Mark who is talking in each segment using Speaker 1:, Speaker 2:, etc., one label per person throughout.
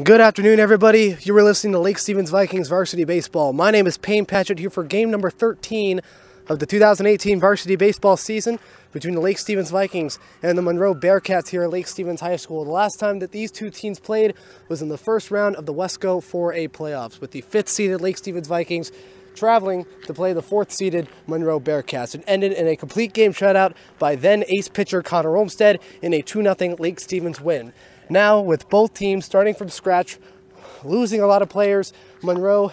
Speaker 1: Good afternoon, everybody. You were listening to Lake Stevens Vikings Varsity Baseball. My name is Payne Patchett here for game number 13 of the 2018 Varsity Baseball season between the Lake Stevens Vikings and the Monroe Bearcats here at Lake Stevens High School. The last time that these two teams played was in the first round of the Wesco 4A playoffs, with the 5th-seeded Lake Stevens Vikings traveling to play the 4th-seeded Monroe Bearcats. It ended in a complete game shutout by then-ace pitcher Connor Olmstead in a 2-0 Lake Stevens win. Now, with both teams starting from scratch, losing a lot of players, Monroe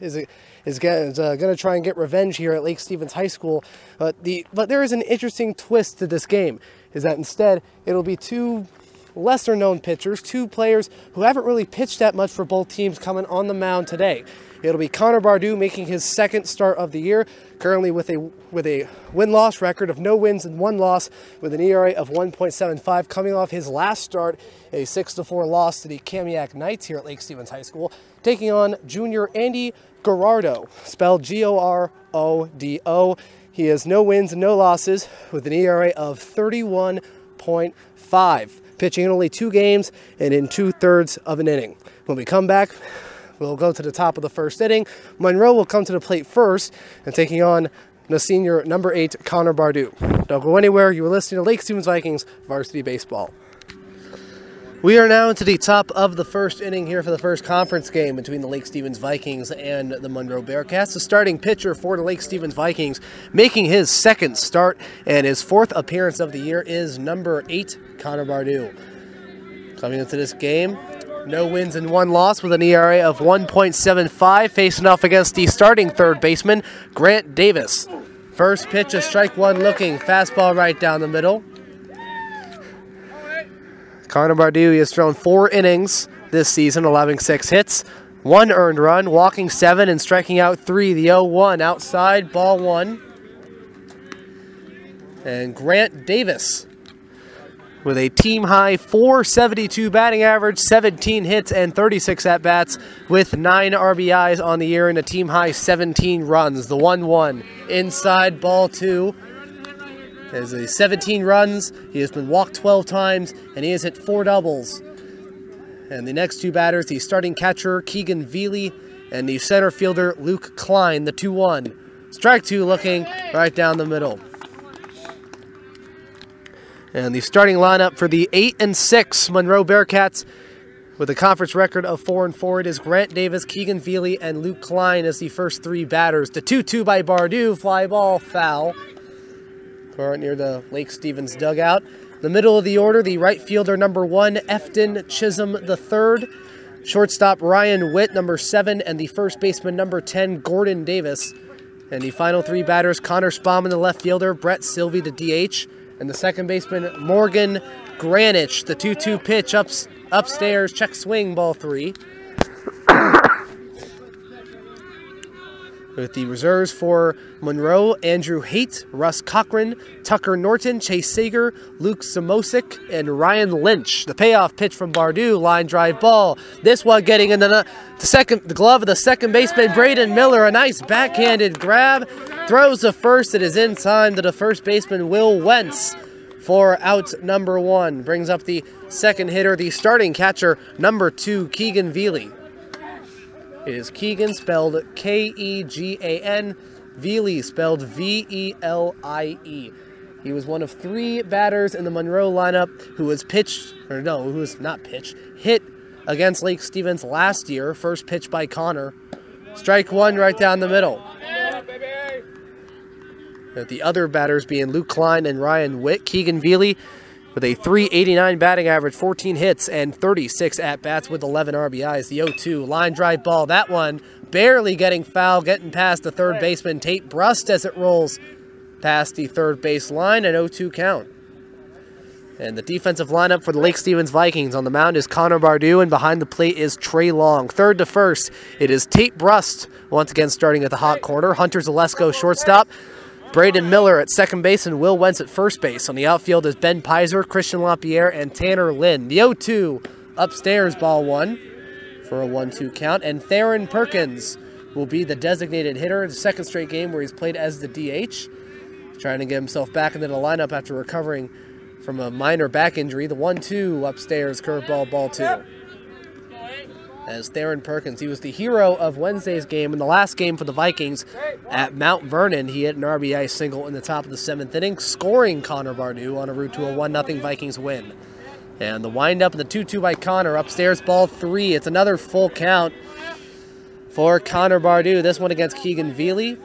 Speaker 1: is going to try and get revenge here at Lake Stevens High School. But there is an interesting twist to this game, is that instead it'll be two lesser-known pitchers, two players who haven't really pitched that much for both teams coming on the mound today. It'll be Connor Bardou making his second start of the year, currently with a win-loss record of no wins and 1 loss, with an ERA of 1.75, coming off his last start, a 6-4 loss to the Kamiak Knights here at Lake Stevens High School, taking on junior Andy Gerardo, spelled G-O-R-O-D-O. He has no wins and no losses, with an ERA of 31.5, pitching in only 2 games and in 2/3 of an inning. When we come back, we'll go to the top of the first inning. Monroe will come to the plate first and taking on the senior number 8, Connor Bardou. Don't go anywhere. You are listening to Lake Stevens Vikings Varsity Baseball. We are now into the top of the first inning here for the first conference game between the Lake Stevens Vikings and the Monroe Bearcats. The starting pitcher for the Lake Stevens Vikings, making his second start and his 4th appearance of the year, is number 8, Connor Bardou. Coming into this game, no wins and 1 loss, with an ERA of 1.75, facing off against the starting third baseman, Grant Davis. First pitch, a strike one looking, fastball right down the middle. Connor Bardou has thrown 4 innings this season, allowing 6 hits, 1 earned run, walking 7 and striking out 3. The 0-1 outside, ball 1. And Grant Davis, with a team-high .472 batting average, 17 hits and 36 at-bats, with 9 RBIs on the year and a team-high 17 runs. The 1-1 inside, ball 2. Has 17 runs, he has been walked 12 times, and he has hit 4 doubles. And the next 2 batters, the starting catcher, Keegan Veely, and the center fielder, Luke Klein, the 2-1. Strike 2 looking right down the middle. And the starting lineup for the 8-6 Monroe Bearcats, with a conference record of 4-4, it is Grant Davis, Keegan Veely, and Luke Klein as the first 3 batters. The 2-2 by Bardou, fly ball, foul. Right near the Lake Stevens dugout. The middle of the order, the right fielder, number 1, Efton Chisholm III. Shortstop, Ryan Witt, number 7, and the first baseman, number 10, Gordon Davis. And the final 3 batters, Connor Spaulding, the left fielder, Brett Sylvie, the DH. And the second baseman, Morgan Granich. The 2-2 pitch upstairs, check swing, ball 3. With the reserves for Monroe, Andrew Haight, Russ Cochran, Tucker Norton, Chase Sager, Luke Samosic, and Ryan Lynch. The payoff pitch from Bardou, line drive ball. This one getting in the glove of the second baseman, Braden Miller. A nice backhanded grab. Throws the first. It is in time to the first baseman, Will Wentz, for out number 1. Brings up the second hitter, the starting catcher, number 2, Keegan Veely. It is Keegan, spelled K-E-G-A-N, Veely, spelled V-E-L-I-E. He was one of 3 batters in the Monroe lineup who was hit against Lake Stevens last year. First pitch by Connor. Strike 1 right down the middle. The other batters being Luke Klein and Ryan Witt. Keegan Veely with a .389 batting average, 14 hits, and 36 at-bats with 11 RBIs. The 0-2 line drive ball. That one barely getting foul, getting past the third baseman, Tate Brust, as it rolls past the third base line, an 0-2 count. And the defensive lineup for the Lake Stevens Vikings, on the mound is Connor Bardou, and behind the plate is Trey Long. Third to first, it is Tate Brust, once again starting at the hot corner. Hunter Zalesko, shortstop. Braden Miller at second base and Will Wentz at first base. On the outfield is Ben Pizer, Christian LaPierre, and Tanner Lynn. The 0-2 upstairs, ball 1 for a 1-2 count. And Theron Perkins will be the designated hitter. The second straight game where he's played as the DH. Trying to get himself back into the lineup after recovering from a minor back injury. The 1-2 upstairs, curveball, ball 2. as Theron Perkins. He was the hero of Wednesday's game. In the last game for the Vikings at Mount Vernon, he hit an RBI single in the top of the 7th inning, scoring Connor Bardew on a route to a 1-0 Vikings win. And the windup and the 2-2 by Connor. Upstairs, ball 3. It's another full count for Connor Bardew. This one against Keegan Veely.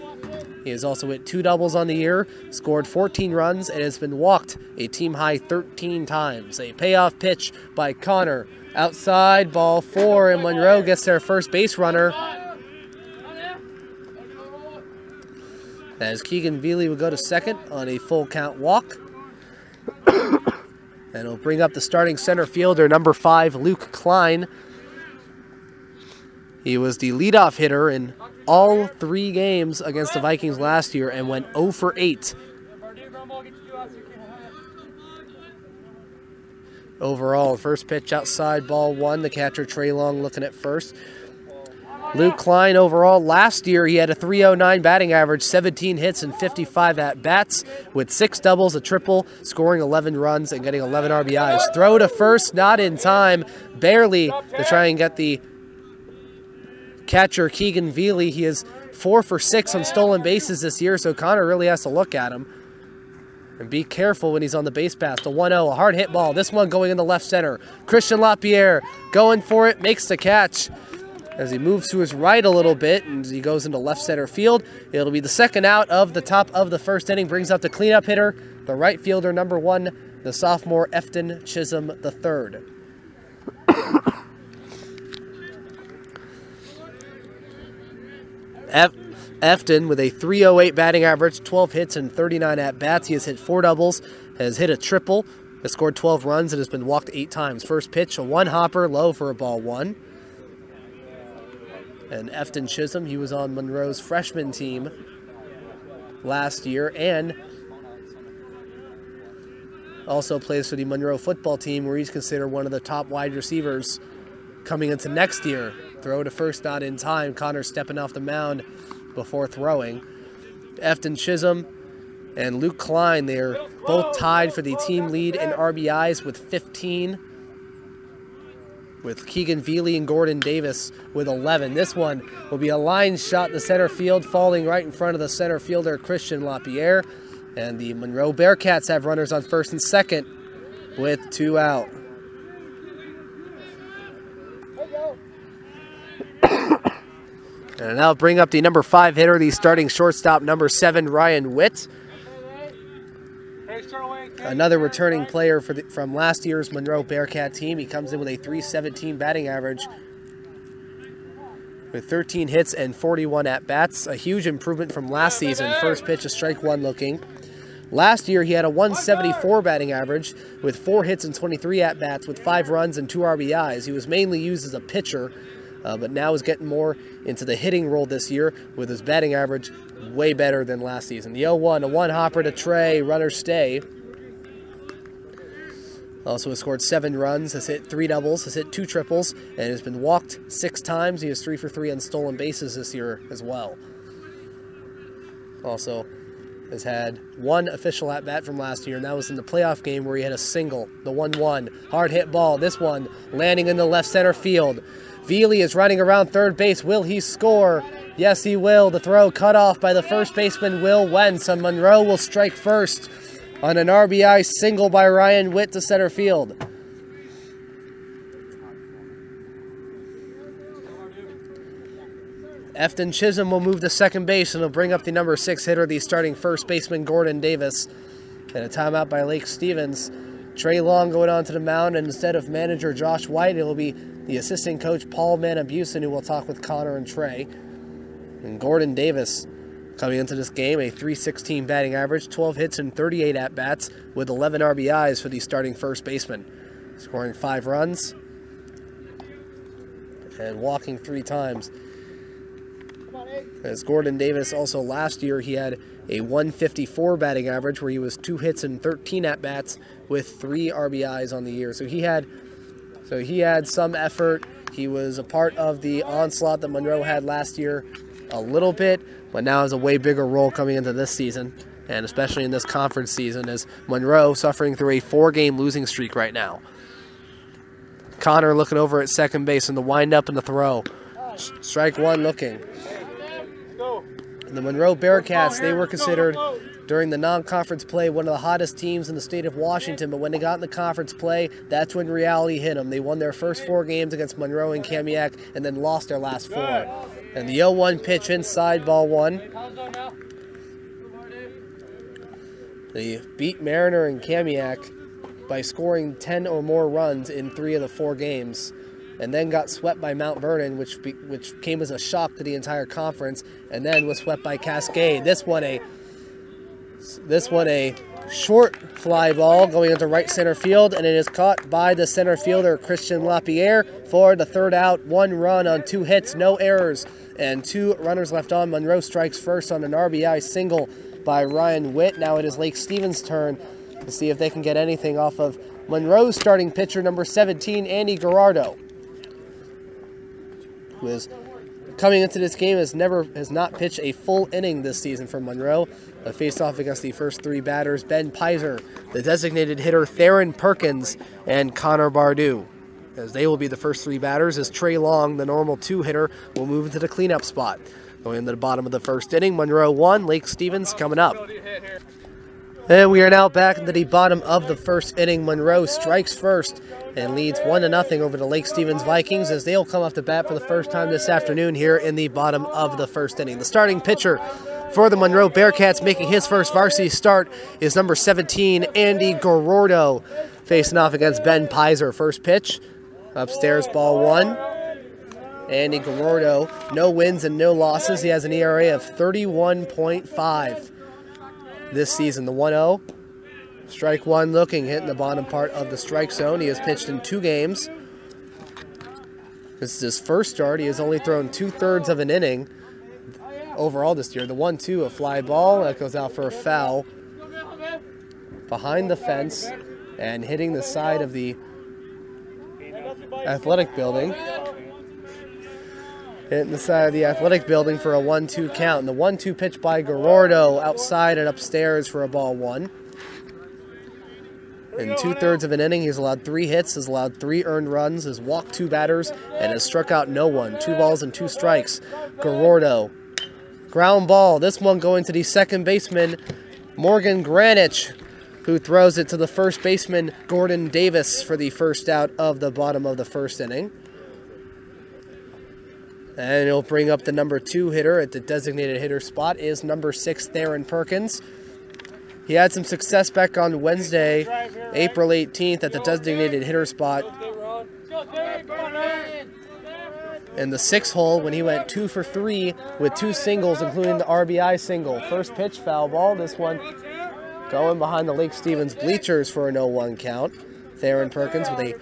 Speaker 1: He has also hit 2 doubles on the year, scored 14 runs, and has been walked a team-high 13 times. A payoff pitch by Connor. Outside, ball 4, and Monroe gets their first base runner. As Keegan Veely will go to second on a full count walk. And he'll bring up the starting center fielder, number 5, Luke Klein. He was the leadoff hitter in all 3 games against the Vikings last year and went 0 for 8. Overall, first pitch outside, ball 1. The catcher, Trey Long, looking at first. Luke Klein, overall, last year he had a .309 batting average, 17 hits and 55 at-bats with 6 doubles, a triple, scoring 11 runs and getting 11 RBIs. Throw to first, not in time, barely to try and get the catcher, Keegan Veely. He is 4 for 6 on stolen bases this year, so Connor really has to look at him. And be careful when he's on the base pass. The 1-0, a hard hit ball. This one going in the left center. Christian Lapierre going for it, makes the catch. As he moves to his right a little bit and he goes into left center field. It'll be the second out of the top of the first inning. Brings up the cleanup hitter, the right fielder, number 1, the sophomore Efton Chisholm III. Efton with a .308 batting average, 12 hits and 39 at-bats. He has hit 4 doubles, has hit a triple, has scored 12 runs, and has been walked 8 times. First pitch, a 1-hopper, low for a ball 1. And Efton Chisholm, he was on Monroe's freshman team last year and also plays for the Monroe football team, where he's considered one of the top wide receivers coming into next year. Throw to first, not in time. Connor stepping off the mound before throwing. Efton Chisholm and Luke Klein, they are both tied for the team lead in RBIs with 15, with Keegan Veely and Gordon Davis with 11. This one will be a line shot to center field, falling right in front of the center fielder, Christian Lapierre. And the Monroe Bearcats have runners on first and second with 2 out. And now bring up the number 5 hitter, the starting shortstop, number 7, Ryan Witt. Another returning player from last year's Monroe Bearcat team. He comes in with a .317 batting average with 13 hits and 41 at-bats. A huge improvement from last season. First pitch, a strike 1 looking. Last year, he had a .174 batting average with 4 hits and 23 at-bats with 5 runs and 2 RBIs. He was mainly used as a pitcher, but now is getting more into the hitting role this year with his batting average way better than last season. The 0-1, a 1-hopper to Trey, runner stay. Also has scored 7 runs, has hit 3 doubles, has hit 2 triples, and has been walked 6 times. He is 3 for 3 on stolen bases this year as well. Also has had 1 official at-bat from last year, and that was in the playoff game where he had a single, the 1-1. Hard hit ball, this one landing in the left center field. Veely is running around third base. Will he score? Yes, he will. The throw cut off by the first baseman, Will Wentz, and Monroe will strike first on an RBI single by Ryan Witt to center field. Efton Chisholm will move to second base, and he'll bring up the number 6 hitter, the starting first baseman, Gordon Davis. And a timeout by Lake Stevens. Trey Long going on to the mound, and instead of manager Josh White, it will be the assistant coach Paul Manabusen who will talk with Connor and Trey. And Gordon Davis coming into this game, a .316 batting average, 12 hits and 38 at-bats with 11 RBIs for the starting first baseman. Scoring 5 runs and walking 3 times. As Gordon Davis also last year, he had a .154 batting average where he was 2 hits and 13 at-bats with 3 RBIs on the year. So he had some effort. He was a part of the onslaught that Monroe had last year a little bit, but now has a way bigger role coming into this season, and especially in this conference season, as Monroe suffering through a 4-game losing streak right now. Connor looking over at second base in the windup and the throw. Strike one looking. And the Monroe Bearcats, they were considered during the non-conference play one of the hottest teams in the state of Washington, but when they got in the conference play, that's when reality hit them. They won their first 4 games against Monroe and Kamiak and then lost their last 4. And the 0-1 pitch inside, ball 1. They beat Mariner and Kamiak by scoring 10 or more runs in 3 of the 4 games, and then got swept by Mount Vernon, which came as a shock to the entire conference, and then was swept by Cascade. This one a short fly ball going into right center field, and it is caught by the center fielder Christian Lapierre for the 3rd out. 1 run on 2 hits, no errors, and 2 runners left on. Monroe strikes first on an RBI single by Ryan Witt. Now it is Lake Stevens' turn to see if they can get anything off of Monroe's starting pitcher, number 17, Andy Gerardo, who is coming into this game has not pitched a full inning this season for Monroe. Faced off against the first 3 batters, Ben Pizer, the designated hitter Theron Perkins, and Connor Bardou. As they will be the first 3 batters, as Trey Long, the normal 2 hitter, will move into the cleanup spot. Going into the bottom of the first inning, Monroe 1, Lake Stevens coming up. And we are now back into the bottom of the first inning. Monroe strikes first and leads 1-0 over the Lake Stevens Vikings as they'll come off the bat for the first time this afternoon here in the bottom of the first inning. The starting pitcher for the Monroe Bearcats making his first varsity start is number 17, Andy Gerardo, facing off against Ben Pizer. First pitch, upstairs, ball 1. Andy Gerardo, no wins and no losses. He has an ERA of 31.5 this season. The 1-0. Strike 1 looking, hitting the bottom part of the strike zone. He has pitched in 2 games. This is his first start. He has only thrown 2/3 of an inning overall this year. The 1-2, a fly ball that goes out for a foul behind the fence and hitting the side of the athletic building. Hitting the side of the athletic building for a 1-2 count. And the 1-2 pitch by Gerardo outside and upstairs for a ball 1. In 2/3 of an inning, he's allowed 3 hits, has allowed 3 earned runs, has walked 2 batters, and has struck out no one. 2 balls and 2 strikes. Gerardo. Ground ball. This one going to the second baseman, Morgan Granich, who throws it to the first baseman, Gordon Davis, for the first out of the bottom of the first inning. And he'll bring up the number 2 hitter at the designated hitter spot is number 6, Theron Perkins. He had some success back on Wednesday, April 18th, at the designated hitter spot in the 6th hole when he went 2 for 3 with 2 singles, including the RBI single. First pitch, foul ball. This one going behind the Lake Stevens bleachers for an 0-1 count. Theron Perkins with a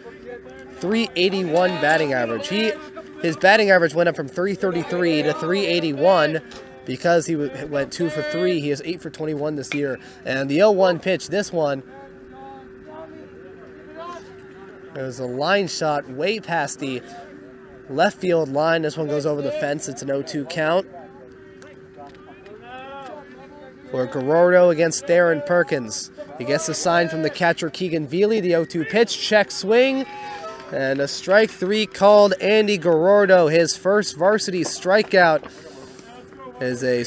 Speaker 1: .381 batting average. His batting average went up from .333 to .381 because he went 2 for 3. He is 8 for 21 this year. And the 0-1 pitch, this one, there's a line shot way past the left field line. This one goes over the fence. It's an 0-2 count for Gerardo against Theron Perkins. He gets a sign from the catcher Keegan Veely. The 0-2 pitch, check swing. And a strike 3 called. Andy Gerardo, his first varsity strikeout, is a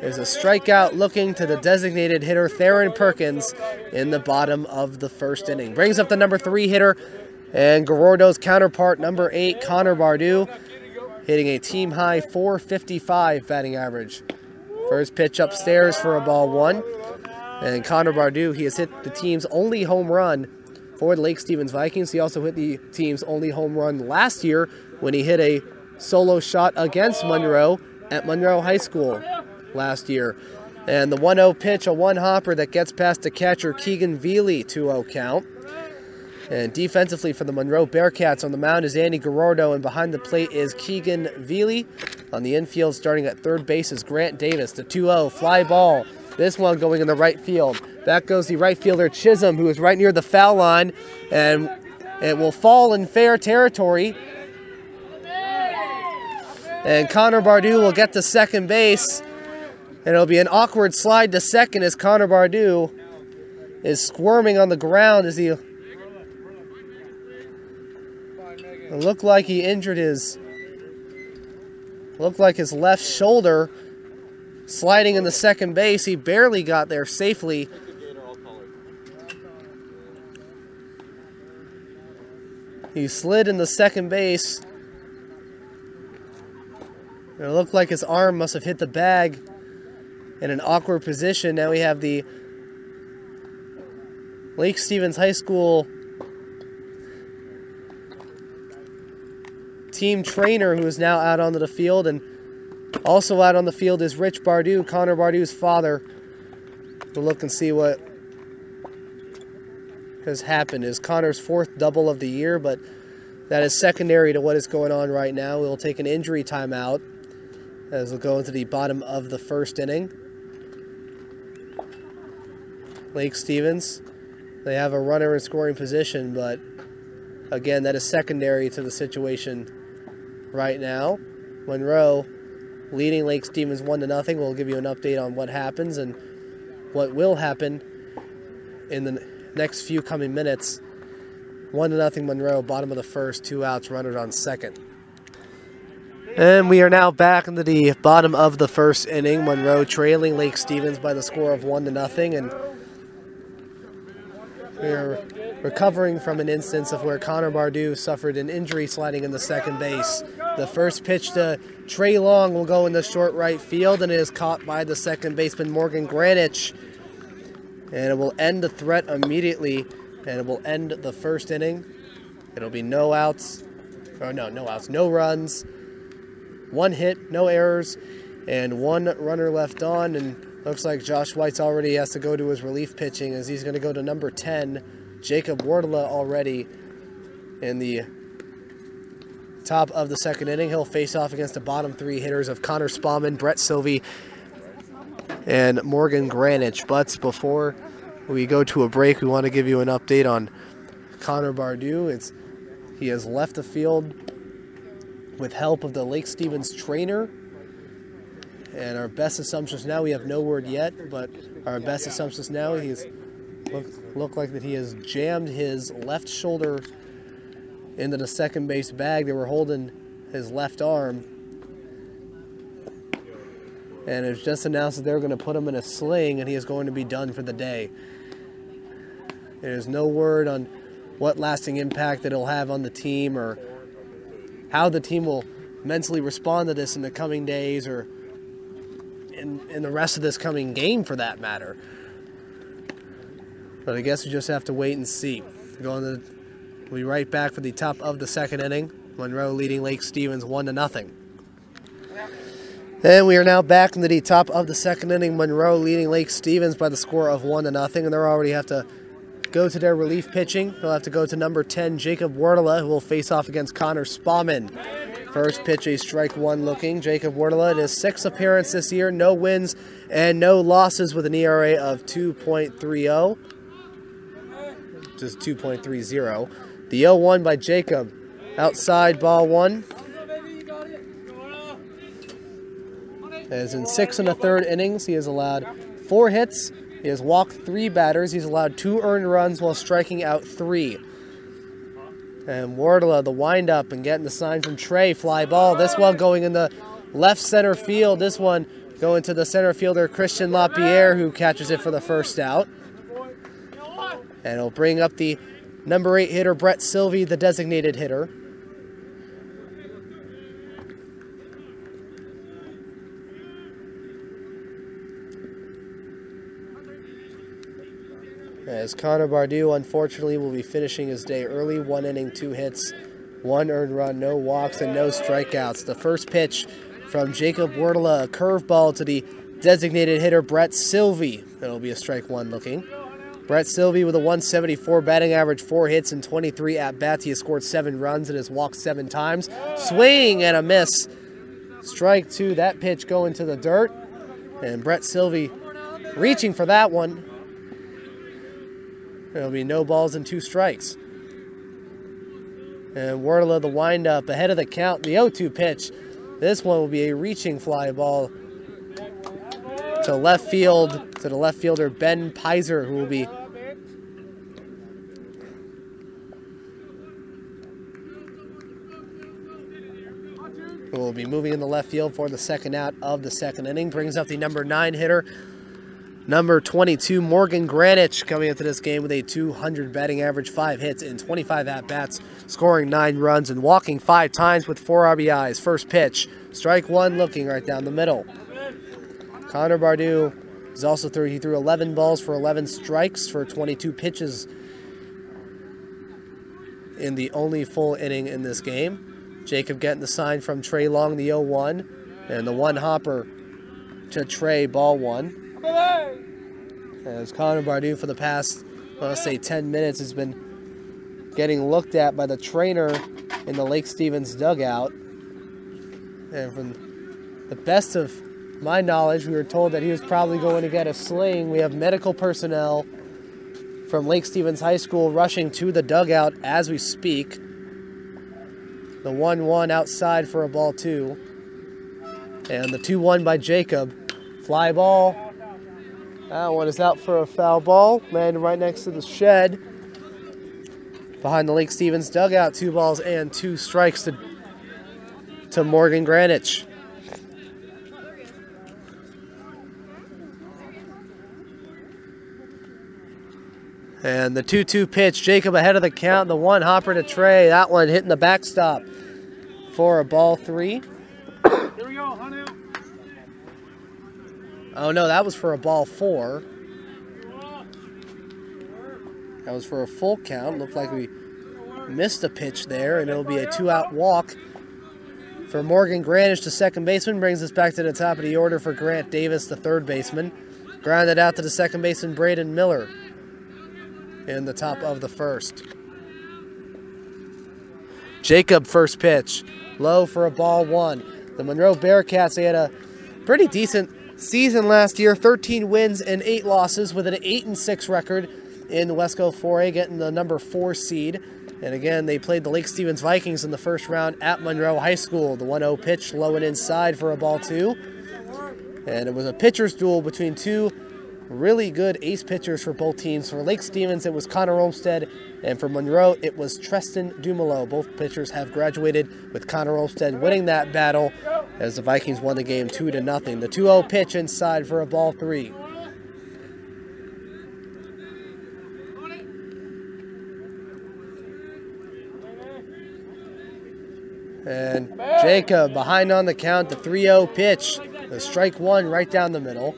Speaker 1: strikeout looking to the designated hitter Theron Perkins in the bottom of the first inning. Brings up the number 3 hitter and Gerardo's counterpart, number 8, Connor Bardou, hitting a team-high .455 batting average. First pitch upstairs for a ball 1. And Connor Bardou, he has hit the team's only home run for the Lake Stevens Vikings. He also hit the team's only home run last year when he hit a solo shot against Monroe at Monroe High School last year. And the 1-0 pitch, a 1-hopper that gets past the catcher Keegan Veely, 2-0 count. And defensively for the Monroe Bearcats on the mound is Andy Gerardo, and behind the plate is Keegan Veely. On the infield starting at third base is Grant Davis, the 2-0 fly ball. This one going in the right field. Back goes the right fielder Chisholm, who is right near the foul line, and it will fall in fair territory. And Connor Bardou will get to second base, and it'll be an awkward slide to second as Connor Bardou is squirming on the ground as he It looked like he injured his left shoulder sliding in the second base. He barely got there safely. He slid in the second base. It looked like his arm must have hit the bag in an awkward position. Now we have the Lake Stevens High School team trainer who is now out onto the field, and also out on the field is Rich Bardou, Connor Bardou's father. We'll look and see what has happened. Is Connor's 4th double of the year, but that is secondary to what is going on right now. We'll take an injury timeout as we'll go into the bottom of the 1st inning. Lake Stevens, they have a runner in scoring position, but again, that is secondary to the situation right now. Monroe leading Lake Stevens 1-0. We'll give you an update on what happens and what will happen in the next few coming minutes. 1-0 Monroe, bottom of the 1st, 2 outs, runners on 2nd. And we are now back into the bottom of the 1st inning. Monroe trailing Lake Stevens by the score of 1-0, and we're recovering from an instance of where Connor Bardou suffered an injury sliding in the second base. The first pitch to Trey Long will go in the short right field, and it is caught by the second baseman Morgan Granich. And it will end the threat immediately, and it will end the 1st inning. It'll be no outs, or no outs, no runs, 1 hit, no errors, and 1 runner left on. And looks like Josh White's already has to go to his relief pitching, as he's going to go to number 10, Jacob Wardla, already in the top of the 2nd inning. He'll face off against the bottom 3 hitters of Connor Spaulding, Brett Sylvie, and Morgan Granich. But before we go to a break, we want to give you an update on Connor Bardou. He has left the field with help of the Lake Stevens trainer. And our best assumptions now, we have no word yet, but our best assumptions now, he's look like that he has jammed his left shoulder into the second base bag. They were holding his left arm. And it was just announced that they're going to put him in a sling, and he is going to be done for the day. There's no word on what lasting impact that it'll have on the team, or how the team will mentally respond to this in the coming days, or in the rest of this coming game, for that matter. But I guess we just have to wait and see. We'll be right back for the top of the 2nd inning. Monroe leading Lake Stevens 1-0. And we are now back into the top of the 2nd inning. Monroe leading Lake Stevens by the score of 1-0, and they already have to go to their relief pitching. They'll have to go to number 10, Jacob Wardla, who will face off against Connor Spaulding. First pitch, a strike 1 looking. Jacob Wardla, in his 6th appearance this year, no wins and no losses, with an ERA of 2.30. Just 2.30. The 0-1 by Jacob. Outside, ball 1. As in 6 1/3 innings, he has allowed 4 hits. He has walked 3 batters. He's allowed 2 earned runs while striking out 3. And Wardla, the windup, and getting the sign from Trey. Fly ball. This one going in the left center field. This one going to the center fielder, Christian LaPierre, who catches it for the 1st out. And it'll bring up the number 8 hitter, Brett Sylvie, the designated hitter. As Connor Bardou, unfortunately, will be finishing his day early. 1 inning, 2 hits, 1 earned run, no walks, and no strikeouts. The first pitch from Jacob Wardla, a curveball to the designated hitter, Brett Sylvie. That'll be a strike 1 looking. Brett Sylvie with a 174 batting average, 4 hits and 23 at-bats. He has scored 7 runs and has walked 7 times. Swing and a miss. Strike 2, that pitch going to the dirt. And Brett Sylvie reaching for that one. There'll be no balls and 2 strikes. And Wardla, the windup, ahead of the count, the 0-2 pitch. This one will be a reaching fly ball to left field, to the left fielder, Ben Pizer, who will be who will be moving in the left field for the second out of the second inning. Brings up the number 9 hitter, number 22, Morgan Granich, coming into this game with a .200 batting average, 5 hits in 25 at-bats, scoring 9 runs and walking 5 times with 4 RBIs. First pitch, strike one, looking right down the middle. Connor Bardou is also through. He threw 11 balls for 11 strikes for 22 pitches in the only full inning in this game. Jacob getting the sign from Trey Long, the 0-1, and the one hopper to Trey, ball 1. As Connor Bardou for the past, let's say 10 minutes, has been getting looked at by the trainer in the Lake Stevens dugout. And from the best of my knowledge, we were told that he was probably going to get a sling. We have medical personnel from Lake Stevens High School rushing to the dugout as we speak. The 1-1 outside for a ball 2. And the 2-1 by Jacob. Fly ball. That one is out for a foul ball. Landing right next to the shed. Behind the Lake Stevens dugout, 2 balls and 2 strikes to Morgan Granich. And the 2-2 pitch, Jacob ahead of the count. The one hopper to Trey. That one hitting the backstop for a ball 3.
Speaker 2: Here we go, honey.
Speaker 1: Oh no, that was for a ball 4. That was for a full count. Looked like we missed a pitch there, and it'll be a 2-out walk for Morgan Granich, the second baseman. Brings us back to the top of the order for Grant Davis, the third baseman. Grounded out to the second baseman, Braden Miller, in the top of the first. Jacob, first pitch, low for a ball 1. The Monroe Bearcats, they had a pretty decent season last year, 13 wins and 8 losses with an 8-6 record in Wesco 4A, getting the number 4 seed. And again, they played the Lake Stevens Vikings in the first round at Monroe High School. The 1-0 pitch, low and inside for a ball 2. And it was a pitcher's duel between 2 really good ace pitchers for both teams. For Lake Stevens, it was Connor Olmsted, and for Monroe, it was Tristan Dumelo. Both pitchers have graduated, with Connor Olmsted winning that battle as the Vikings won the game 2-0. The 2-0 pitch inside for a ball 3. And Jacob behind on the count, the 3-0 pitch. The strike one right down the middle.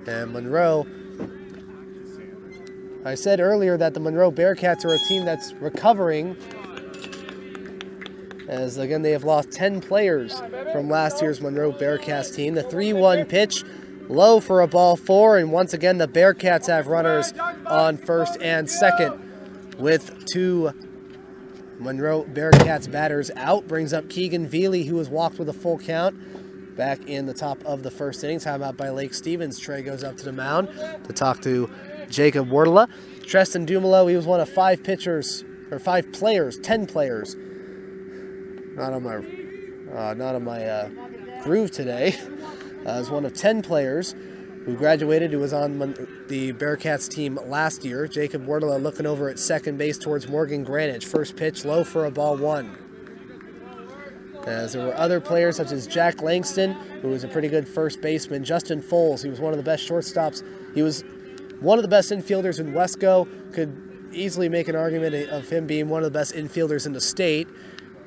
Speaker 1: And Monroe, I said earlier that the Monroe Bearcats are a team that's recovering, as again they have lost 10 players from last year's Monroe Bearcats team. The 3-1 pitch, low for a ball 4, and once again the Bearcats have runners on first and second with 2 Monroe Bearcats batters out. Brings up Keegan Veely, who was walked with a full count back in the top of the first inning. Time out by Lake Stevens. Trey goes up to the mound to talk to Jacob Wardla. Tristan Dumelo, he was one of 5 pitchers, or 5 players, 10 players. Not on my groove today. As one of 10 players who graduated, who was on the Bearcats team last year. Jacob Wardla looking over at second base towards Morgan Granich. First pitch, low for a ball 1. As there were other players such as Jack Langston, who was a pretty good first baseman. Justin Foles, he was one of the best shortstops. He was one of the best infielders in Wesco. Could easily make an argument of him being one of the best infielders in the state.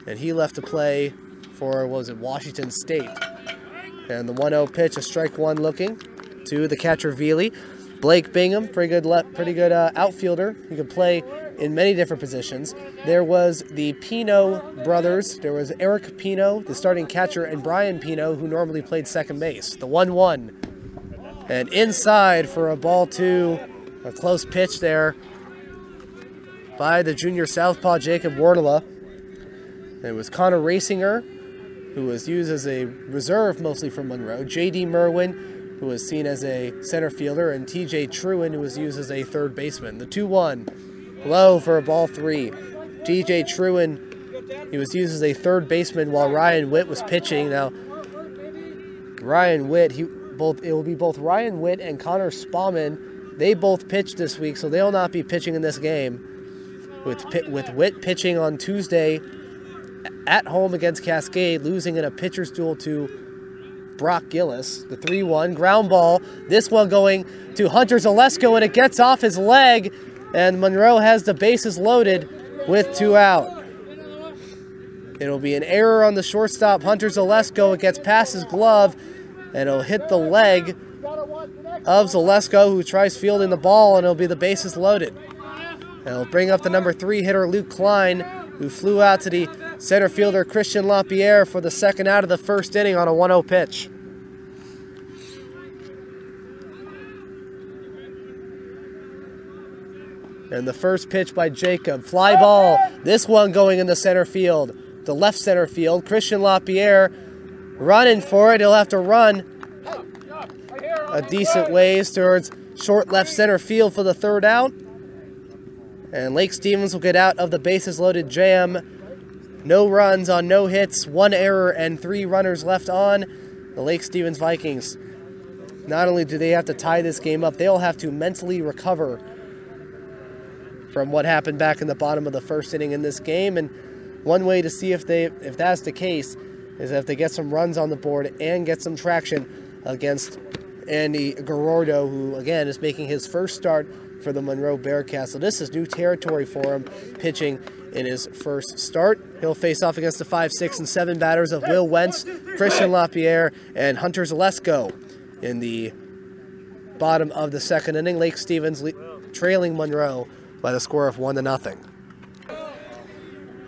Speaker 1: And he left to play for, what was it, Washington State. And the 1-0 pitch, a strike one looking to the catcher Veely. Blake Bingham, pretty good outfielder. He could play in many different positions. There was the Pino brothers. There was Eric Pino, the starting catcher, and Brian Pino, who normally played second base. The 1-1. And inside for a ball 2. A close pitch there by the junior southpaw Jacob Wardla. It was Connor Rasinger, who was used as a reserve mostly for Monroe. J.D. Merwin, who was seen as a center fielder, and T.J. Truin, who was used as a third baseman. The 2-1, low for a ball 3. T.J. Truin, he was used as a third baseman while Ryan Witt was pitching. Now, Ryan Witt, it will be both Ryan Witt and Connor Spauman. They both pitched this week, so they will not be pitching in this game. with Witt pitching on Tuesday at home against Cascade, losing in a pitcher's duel to Brock Gillis. The 3-1 ground ball. This one going to Hunter Zalesko, and it gets off his leg, and Monroe has the bases loaded with 2 out. It'll be an error on the shortstop, Hunter Zalesko. It gets past his glove, and it'll hit the leg of Zalesko, who tries fielding the ball, and it'll be the bases loaded. And it'll bring up the number 3 hitter, Luke Klein, who flew out to the center fielder, Christian LaPierre, for the second out of the first inning on a 1-0 pitch. And the first pitch by Jacob, fly ball. This one going in the center field, the left center field. Christian LaPierre running for it. He'll have to run a decent ways towards short left center field for the 3rd out. And Lake Stevens will get out of the bases loaded jam. No runs on no hits, 1 error, and 3 runners left on. The Lake Stevens Vikings, not only do they have to tie this game up, they'll have to mentally recover from what happened back in the bottom of the first inning in this game. And one way to see if that's the case is if they get some runs on the board and get some traction against Andy Garordo, who again is making his first start for the Monroe Bearcats. So this is new territory for him, pitching in his first start. He'll face off against the 5, 6, and 7 batters of Will Wentz, Christian LaPierre, and Hunter Zalesko in the bottom of the 2nd inning. Lake Stevens trailing Monroe by the score of 1-0.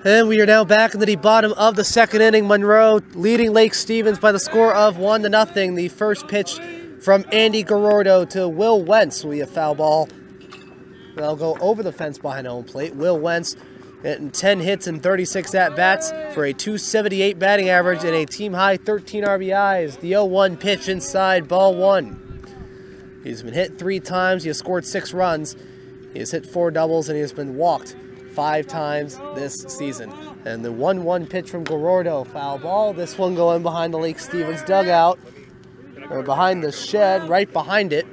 Speaker 1: And we are now back into the bottom of the 2nd inning. Monroe leading Lake Stevens by the score of 1-0. The first pitch from Andy Garordo to Will Wentz will be a foul ball. They'll go over the fence behind home plate. Will Wentz getting 10 hits and 36 at-bats for a .278 batting average and a team-high 13 RBIs. The 0-1 pitch inside, ball 1. He's been hit 3 times. He has scored 6 runs. He has hit 4 doubles, and he has been walked 5 times this season. And the 1-1 pitch from Garordo, foul ball. This one going behind the Lake Stevens dugout, or behind the shed, right behind it,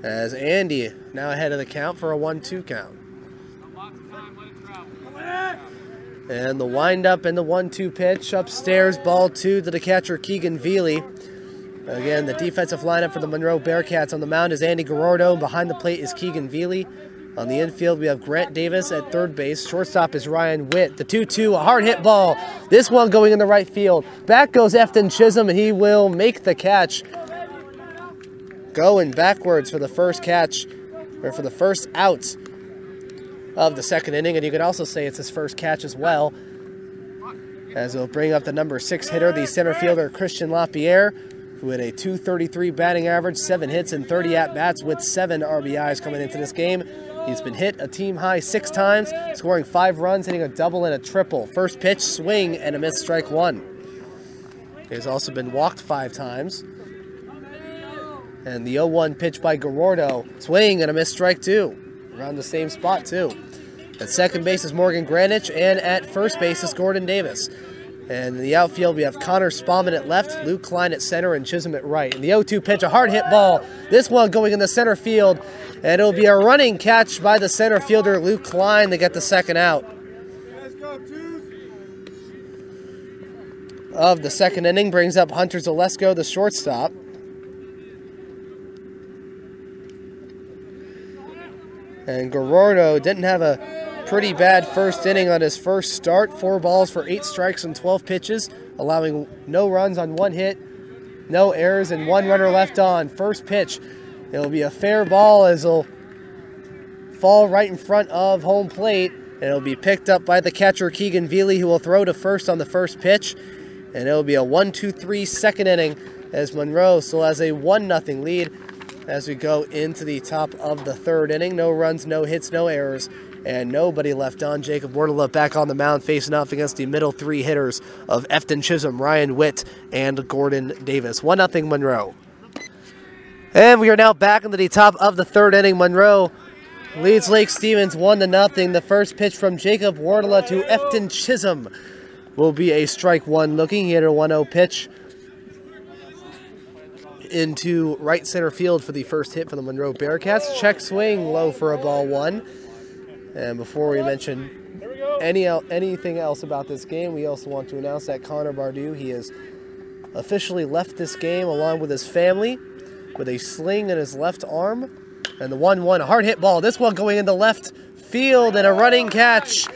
Speaker 1: as Andy now ahead of the count for a 1-2 count. And the windup and the 1-2 pitch upstairs, ball 2 to the catcher, Keegan Veely. Again, the defensive lineup for the Monroe Bearcats. On the mound is Andy Garordo. Behind the plate is Keegan Veely. On the infield, we have Grant Davis at 3rd base. Shortstop is Ryan Witt. The 2-2, a hard hit ball. This one going in the right field. Back goes Efton Chisholm, and he will make the catch. Going backwards for the first catch, or for the first out of the 2nd inning. And you could also say it's his first catch as well, as it'll bring up the number 6 hitter, the center fielder, Christian LaPierre, who had a .233 batting average, 7 hits and 30 at-bats with 7 RBIs coming into this game. He's been hit a team-high 6 times, scoring 5 runs, hitting a double and a triple. First pitch, swing, and a missed, strike 1. He's also been walked 5 times. And the 0-1 pitch by Garordo, swing, and a missed, strike 2. Around the same spot, too. At second base is Morgan Granich, and at first base is Gordon Davis. And in the outfield, we have Connor Spaulding at left, Luke Klein at center, and Chisholm at right. And the 0-2 pitch, a hard hit ball. This one going in the center field, and it'll be a running catch by the center fielder, Luke Klein, to get the 2nd out of the 2nd inning. Brings up Hunter Zalesko, the shortstop. And Garordo didn't have a pretty bad first inning on his first start. 4 balls for 8 strikes and 12 pitches, allowing no runs on 1 hit, no errors, and 1 runner left on. First pitch, it'll be a fair ball as it'll fall right in front of home plate, and it'll be picked up by the catcher, Keegan Veely, who will throw to first on the first pitch. And it'll be a 1-2-3 2nd inning as Monroe still has a 1-0 lead as we go into the top of the 3rd inning. No runs, no hits, no errors, and nobody left on. Jacob Wardle back on the mound, facing off against the middle 3 hitters of Efton Chisholm, Ryan Witt, and Gordon Davis. 1-0 Monroe. And we are now back into the top of the 3rd inning. Monroe leads Lake Stevens 1-0. The first pitch from Jacob Wardle to Efton Chisholm will be a strike 1 looking. He hit a 1-0 pitch into right center field for the first hit for the Monroe Bearcats. Check swing, low for a ball 1. And before we mention anything else about this game, we also want to announce that Connor Bardew, he has officially left this game along with his family with a sling in his left arm. And the 1-1, a hard hit ball. This one going into left field and a running catch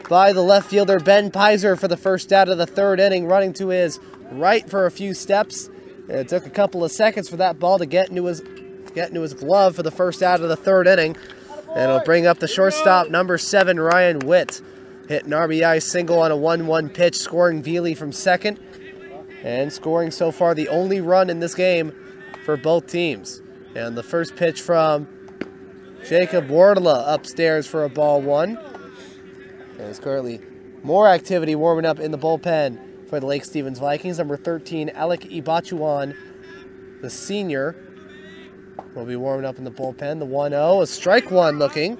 Speaker 1: by the left fielder Ben Pizer for the first out of the third inning, running to his right for a few steps. And it took a couple of seconds for that ball to get into his glove for the first out of the third inning. And it'll bring up the shortstop, number 7, Ryan Witt. Hit an RBI single on a 1-1 pitch, scoring Veely from second. And scoring so far the only run in this game for both teams. And the first pitch from Jacob Wardla upstairs for a ball 1. There's currently more activity warming up in the bullpen for the Lake Stevens Vikings. Number 13, Alec Ibachuan, the senior, will be warming up in the bullpen. The 1-0, a strike one looking.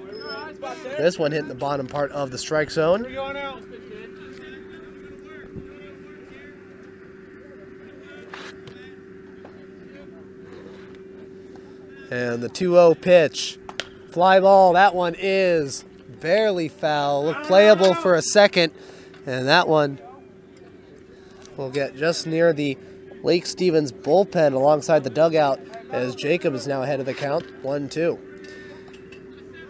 Speaker 1: This one hitting the bottom part of the strike zone. And the 2-0 pitch. Fly ball, that one is barely foul. Looked playable for a second. And that one will get just near the Lake Stevens bullpen alongside the dugout as Jacob is now ahead of the count, 1-2.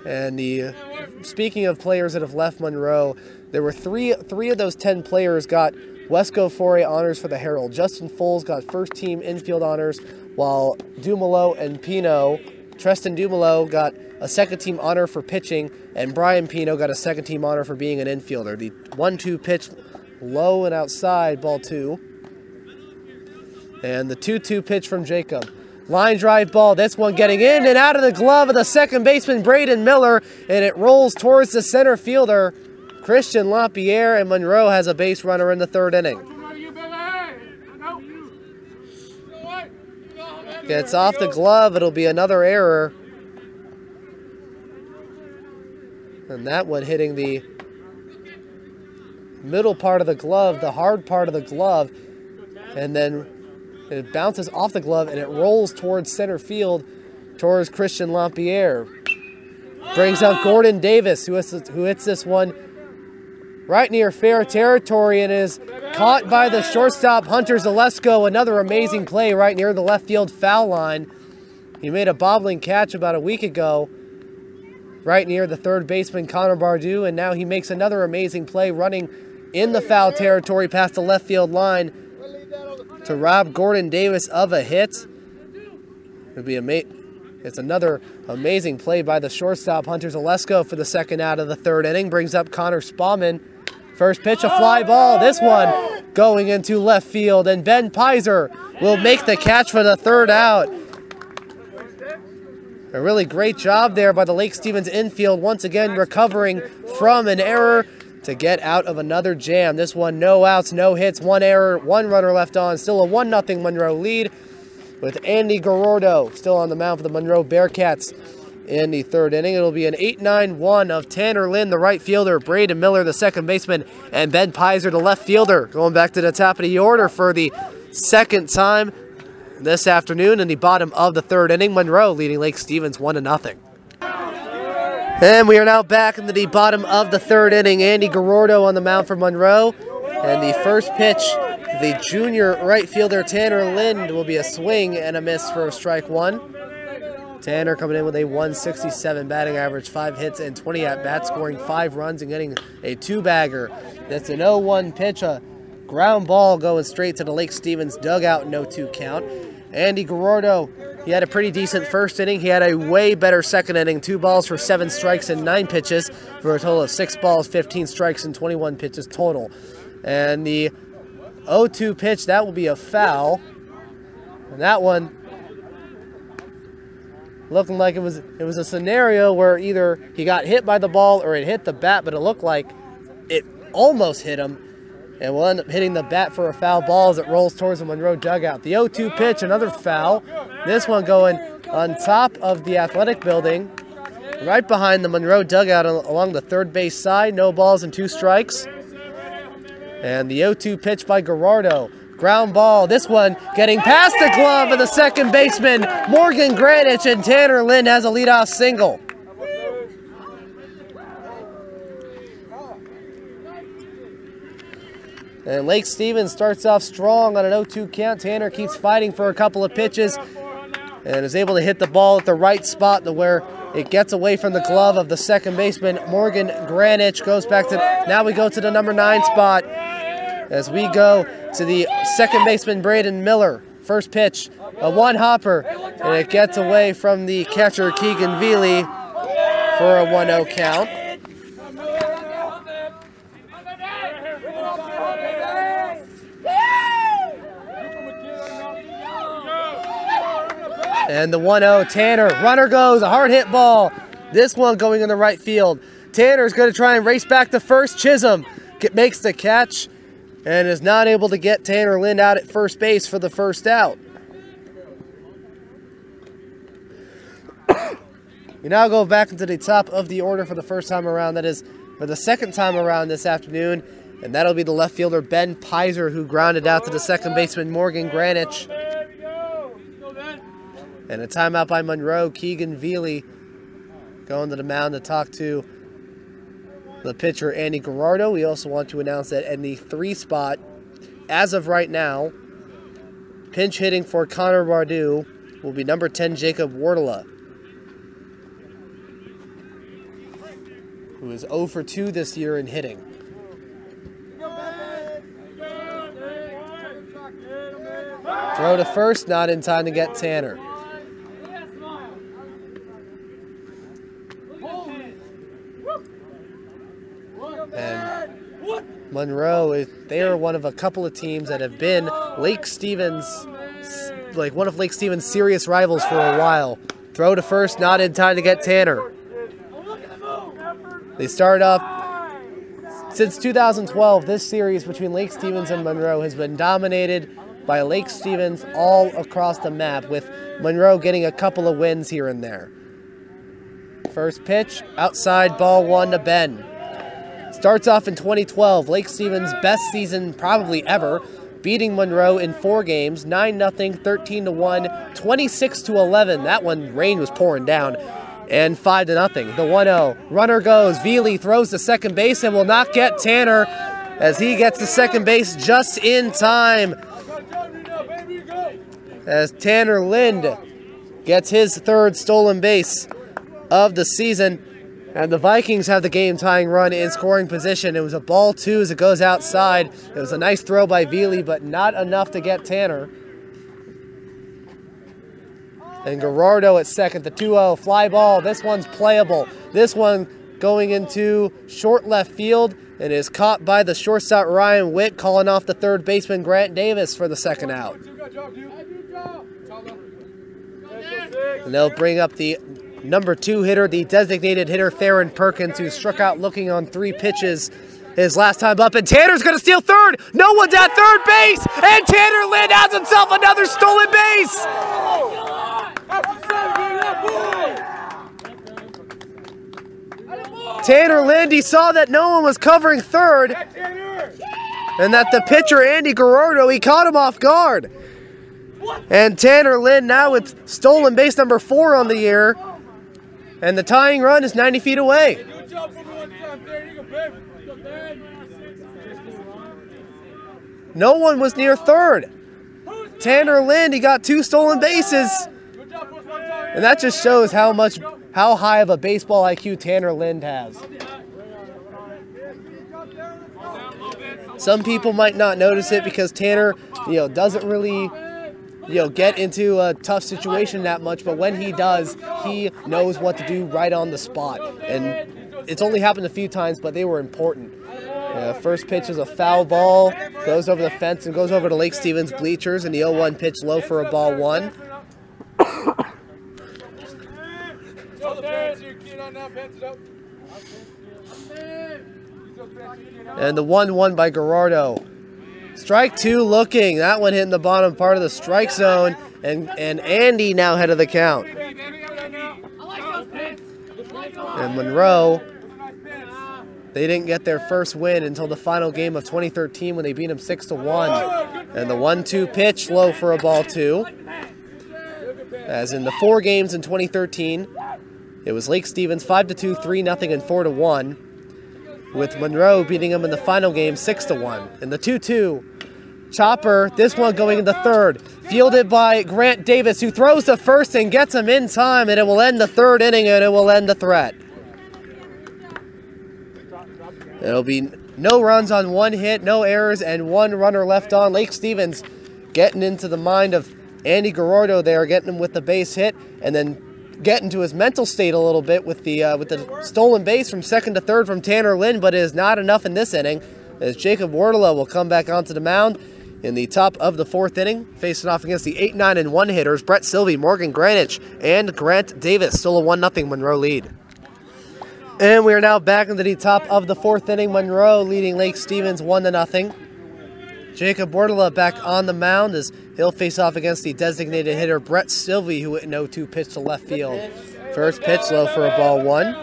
Speaker 1: And speaking of players that have left Monroe, there were three of those 10 players got Wesco Foray honors for the Herald. Justin Foles got first team infield honors, while Dumelo and Pino, Treston Dumelo got a second team honor for pitching, and Brian Pino got a second team honor for being an infielder. The 1-2 pitch low and outside, ball 2. And the 2-2 pitch from Jacob. Line drive ball, this one getting in and out of the glove of the second baseman, Braden Miller, and it rolls towards the center fielder, Christian LaPierre, and Monroe has a base runner in the third inning. Gets off the glove, it'll be another error. And that one hitting the middle part of the glove, the hard part of the glove, and then it bounces off the glove and it rolls towards center field, towards Christian LaPierre. Brings up Gordon Davis, who hits this one right near fair territory and is caught by the shortstop, Hunter Zalesko. Another amazing play right near the left field foul line. He made a bobbling catch about a week ago right near the third baseman, Connor Bardew, and now he makes another amazing play running in the foul territory past the left field line to rob Gordon Davis of a hit. It's another amazing play by the shortstop, Hunter Zalesko, for the second out of the third inning. Brings up Connor Spaulding. First pitch, a fly ball. This one going into left field, and Ben Pizer will make the catch for the third out. A really great job there by the Lake Stevens infield, once again recovering from an error to get out of another jam. This one, no outs, no hits, one error, one runner left on. Still a 1-0 Monroe lead with Andy Garordo still on the mound for the Monroe Bearcats in the third inning. It'll be an 8-9-1 of Tanner Lynn, the right fielder, Braden Miller, the second baseman, and Ben Pizer, the left fielder, going back to the top of the order for the second time this afternoon in the bottom of the third inning. Monroe leading Lake Stevens 1-0. And we are now back into the bottom of the third inning. Andy Garordo on the mound for Monroe. And the first pitch, the junior right fielder Tanner Lind, will be a swing and a miss for strike one. Tanner coming in with a 167 batting average, 5 hits and 20 at-bats, scoring 5 runs and getting a 2-bagger. That's an 0-1 pitch, a ground ball going straight to the Lake Stevens dugout, no 2 count. Andy Garordo, he had a pretty decent first inning. He had a way better second inning, 2 balls for 7 strikes and 9 pitches for a total of 6 balls, 15 strikes and 21 pitches total. And the 0-2 pitch, that will be a foul. And that one looking like it was a scenario where either he got hit by the ball or it hit the bat, but it looked like it almost hit him. And will end up hitting the bat for a foul ball as it rolls towards the Monroe dugout. The 0-2 pitch, another foul. This one going on top of the athletic building, right behind the Monroe dugout along the third base side. No balls and 2 strikes. And the 0-2 pitch by Garordo. Ground ball. This one getting past the glove of the second baseman, Morgan Granich, and Tanner Lind has a leadoff single. And Lake Stevens starts off strong on an 0-2 count. Tanner keeps fighting for a couple of pitches and is able to hit the ball at the right spot to where it gets away from the glove of the second baseman, Morgan Granich. Goes back to, now we go to the number 9 spot as we go to the second baseman, Braden Miller. First pitch, a one-hopper, and it gets away from the catcher, Keegan Veely, for a 1-0 count. And the 1-0, Tanner, runner goes, a hard hit ball. This one going in the right field. Tanner's going to try and race back to first. Chisholm makes the catch and is not able to get Tanner Lind out at first base for the first out. We now go back into the top of the order for the first time around. That is for the second time around this afternoon. And that'll be the left fielder, Ben Pizer, who grounded out to the second baseman, Morgan Granich. And a timeout by Monroe. Keegan Veely going to the mound to talk to the pitcher, Andy Gerardo. We also want to announce that in the 3 spot, as of right now, pinch hitting for Connor Bardu will be number 10, Jacob Wardela, who is 0 for 2 this year in hitting. Throw to first, not in time to get Tanner. And Monroe, they are one of a couple of teams that have been Lake Stevens, like one of Lake Stevens' serious rivals for a while. Throw to first, not in time to get Tanner. They started off, since 2012, this series between Lake Stevens and Monroe has been dominated by Lake Stevens all across the map, with Monroe getting a couple of wins here and there. First pitch, outside, ball 1 to Ben. Starts off in 2012, Lake Stevens' best season probably ever, beating Monroe in 4 games, 9-0, 13-1, 26-11. That one, rain was pouring down, and 5-0. The 1-0, runner goes, Veely throws to second base and will not get Tanner as he gets to second base just in time, as Tanner Lind gets his 3rd stolen base of the season. And the Vikings have the game-tying run in scoring position. It was a ball 2 as it goes outside. It was a nice throw by Veely, but not enough to get Tanner. And Gerardo at second, the 2-0 fly ball. This one's playable. This one going into short left field and is caught by the shortstop Ryan Witt, calling off the third baseman Grant Davis for the second out. And they'll bring up the number 2 hitter, the designated hitter, Theron Perkins, who struck out looking on 3 pitches his last time up. And Tanner's going to steal third. No one's at third base. And Tanner Lind has himself another stolen base. Tanner Lind, he saw that no one was covering third, and that the pitcher, Andy Gerardo, he caught him off guard. And Tanner Lind now with stolen base number 4 on the year. And the tying run is 90 feet away. No one was near third. Tanner Lind, he got 2 stolen bases. And that just shows how high of a baseball IQ Tanner Lind has. Some people might not notice it because Tanner, doesn't really get into a tough situation that much, but when he does, he knows what to do right on the spot. And it's only happened a few times, but they were important. First pitch is a foul ball, goes over the fence and goes over to Lake Stevens bleachers, and the 0-1 pitch low for a ball 1. And the 1-1 by Gerardo. Strike 2 looking. That one hitting the bottom part of the strike zone. And Andy now head of the count. And Monroe, they didn't get their first win until the final game of 2013 when they beat them 6-1. And the 1-2 pitch low for a ball 2. As in the 4 games in 2013, it was Lake Stevens 5-2, 3-0, and 4-1. with Monroe beating them in the final game 6-1. In the 2-2, chopper, this one going into third, fielded by Grant Davis, who throws to first and gets him in time, and it will end the third inning, and it will end the threat. It'll be no runs on one hit, no errors, and one runner left on. Lake Stevens getting into the mind of Andy Garordo there, getting him with the base hit, and then getting to his mental state a little bit with the stolen base from second to third from Tanner Lynn, but it is not enough in this inning, as Jacob Wardela will come back onto the mound in the top of the fourth inning, facing off against the 8-9 and 1 hitters, Brett Sylvie, Morgan Granich, and Grant Davis. Still a 1-0 Monroe lead. And we are now back into the top of the fourth inning. Monroe leading Lake Stevens 1-0. Jacob Wardela back on the mound as he'll face off against the designated hitter Brett Sylvie, who hit an 0-2 pitch to left field. First pitch low for a ball 1.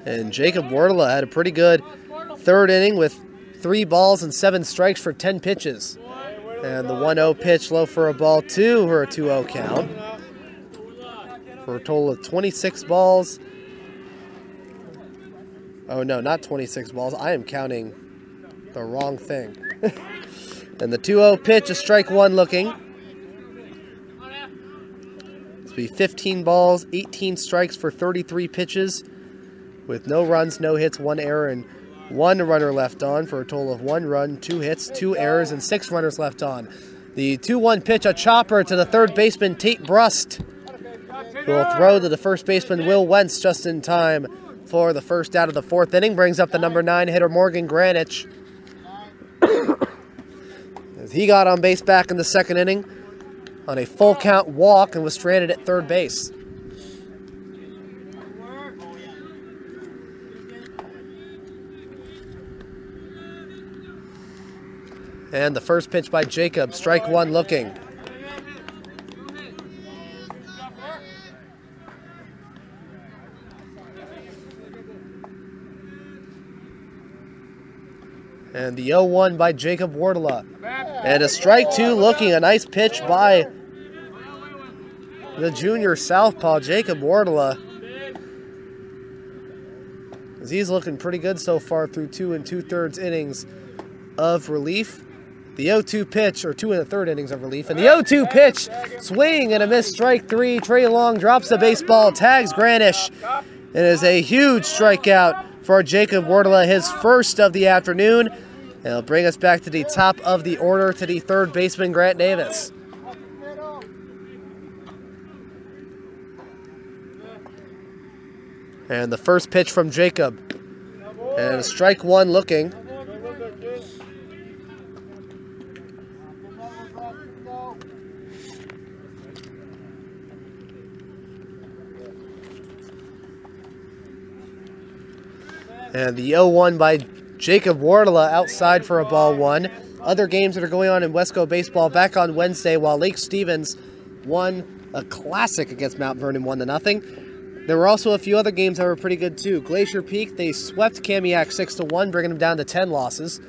Speaker 1: And Jacob Wardela had a pretty good third inning with 3 balls and 7 strikes for 10 pitches. And the 1-0 pitch low for a ball 2 for a 2-0 count. For a total of 26 balls. Oh no, not 26 balls. I am counting the wrong thing. And the 2-0 pitch, a strike 1 looking. This will be 15 balls, 18 strikes for 33 pitches. With no runs, no hits, 1 error, and 1 runner left on for a total of 1 run, 2 hits, 2 errors, and 6 runners left on. The 2-1 pitch, a chopper to the third baseman, Tate Brust, who will throw to the first baseman, Will Wentz, just in time for the first out of the fourth inning. Brings up the number 9 hitter, Morgan Granich, as he got on base back in the second inning on a full count walk and was stranded at third base. And the first pitch by Jacob, strike 1 looking. And the 0-1 by Jacob Wardela. And a strike 2 looking, a nice pitch by the junior southpaw, Jacob Wardela. As he's looking pretty good so far through 2 2/3 innings of relief. The 0-2 pitch, or 2 1/3 innings of relief, and the 0-2 pitch, swing and a miss, strike 3. Trey Long drops the baseball, tags Granish. It is a huge strikeout for Jacob Wardela, his first of the afternoon. And it'll bring us back to the top of the order to the third baseman, Grant Davis. And the first pitch from Jacob. And a strike 1 looking. And the 0-1 by Jacob Wardela outside for a ball 1. Other games that are going on in Wesco baseball back on Wednesday, while Lake Stevens won a classic against Mount Vernon 1-0. There were also a few other games that were pretty good too. Glacier Peak, they swept Kamiak 6-1, bringing them down to 10 losses.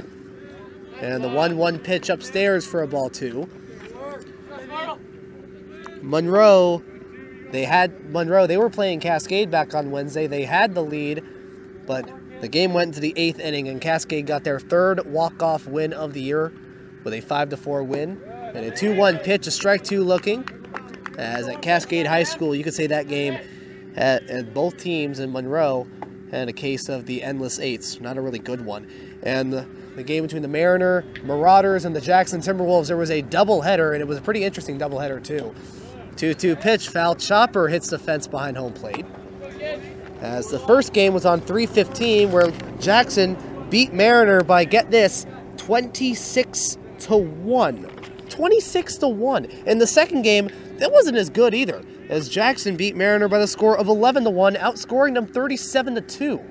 Speaker 1: And the 1-1 pitch upstairs for a ball 2. Monroe, they were playing Cascade back on Wednesday. They had the lead, but the game went into the 8th inning, and Cascade got their 3rd walk-off win of the year with a 5-4 win. And a 2-1 pitch, a strike 2 looking. As at Cascade High School, you could say that game at both teams in Monroe had a case of the endless 8s. Not a really good one. And the game between the Mariner Marauders and the Jackson Timberwolves, there was a doubleheader, and it was a pretty interesting doubleheader too. 2-2 pitch, foul chopper hits the fence behind home plate. As the first game was on 3/15, where Jackson beat Mariner by, get this, 26-1. 26-1. In the second game, that wasn't as good either, as Jackson beat Mariner by the score of 11-1, outscoring them 37-2.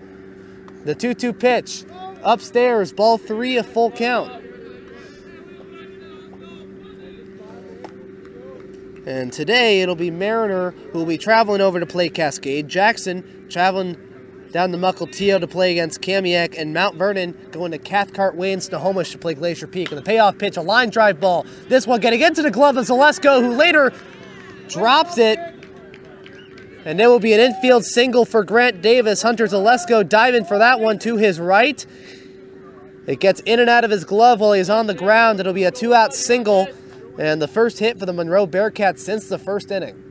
Speaker 1: The 2-2 pitch, upstairs, ball 3, a full count. And today, it'll be Mariner who will be traveling over to play Cascade. Jackson traveling down to Mukilteo to play against Kamiak, and Mount Vernon going to Cathcart Way and Snohomish to play Glacier Peak. And the payoff pitch, a line drive ball. This one getting into the glove of Zalesko, who later drops it And there will be an infield single for Grant Davis. Hunter Zalesko diving for that one to his right. It gets in and out of his glove while he's on the ground. It'll be a 2-out single and the first hit for the Monroe Bearcats since the first inning.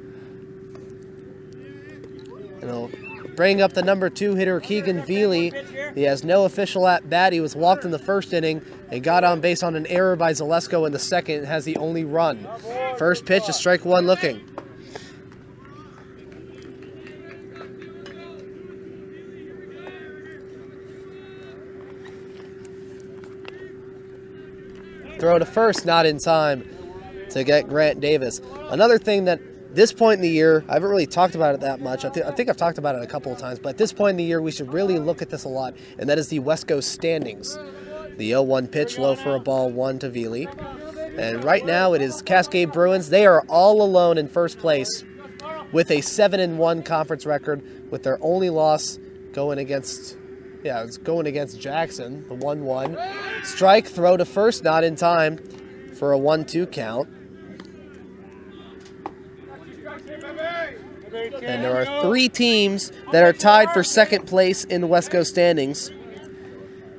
Speaker 1: And it'll bring up the number 2 hitter, Keegan Veely. He has no official at-bat. He was walked in the first inning and got on base on an error by Zalesko in the second and has the only run. First pitch is strike one looking. Throw to first, not in time to get Grant Davis. Another thing that this point in the year, I haven't really talked about it that much. I think I've talked about it a couple of times, but at this point in the year, we should really look at this a lot, and that is the West Coast standings. The 0-1 pitch, low for a ball, 1 to Veely. And right now, it is Cascade Bruins. They are all alone in first place with a 7-1 conference record, with their only loss going against... Yeah, it's going against Jackson, the 1-1. Strike, throw to first, not in time for a 1-2 count. And there are 3 teams that are tied for second place in the West Coast standings.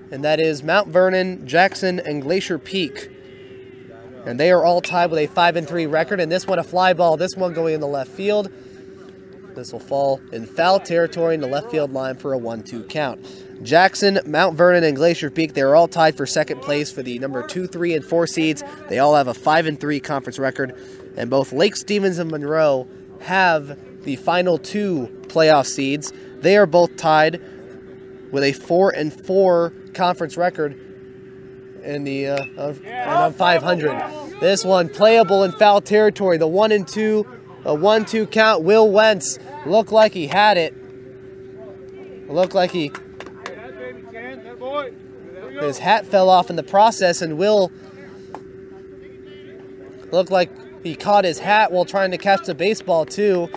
Speaker 1: And that is Mount Vernon, Jackson, and Glacier Peak. And they are all tied with a 5-3 record. And this one a fly ball, this one going in the left field. This will fall in foul territory in the left field line for a 1-2 count. Jackson, Mount Vernon, and Glacier Peak, they are all tied for second place for the number 2, 3, and 4 seeds. They all have a 5-3 conference record. And both Lake Stevens and Monroe have the final 2 playoff seeds. They are both tied with a 4-4 conference record in the on 500. This one playable in foul territory. The 1-2, a 1-2 count. Will Wentz looked like he had it. Looked like his hat fell off in the process, and Will looked like he caught his hat while trying to catch the baseball too.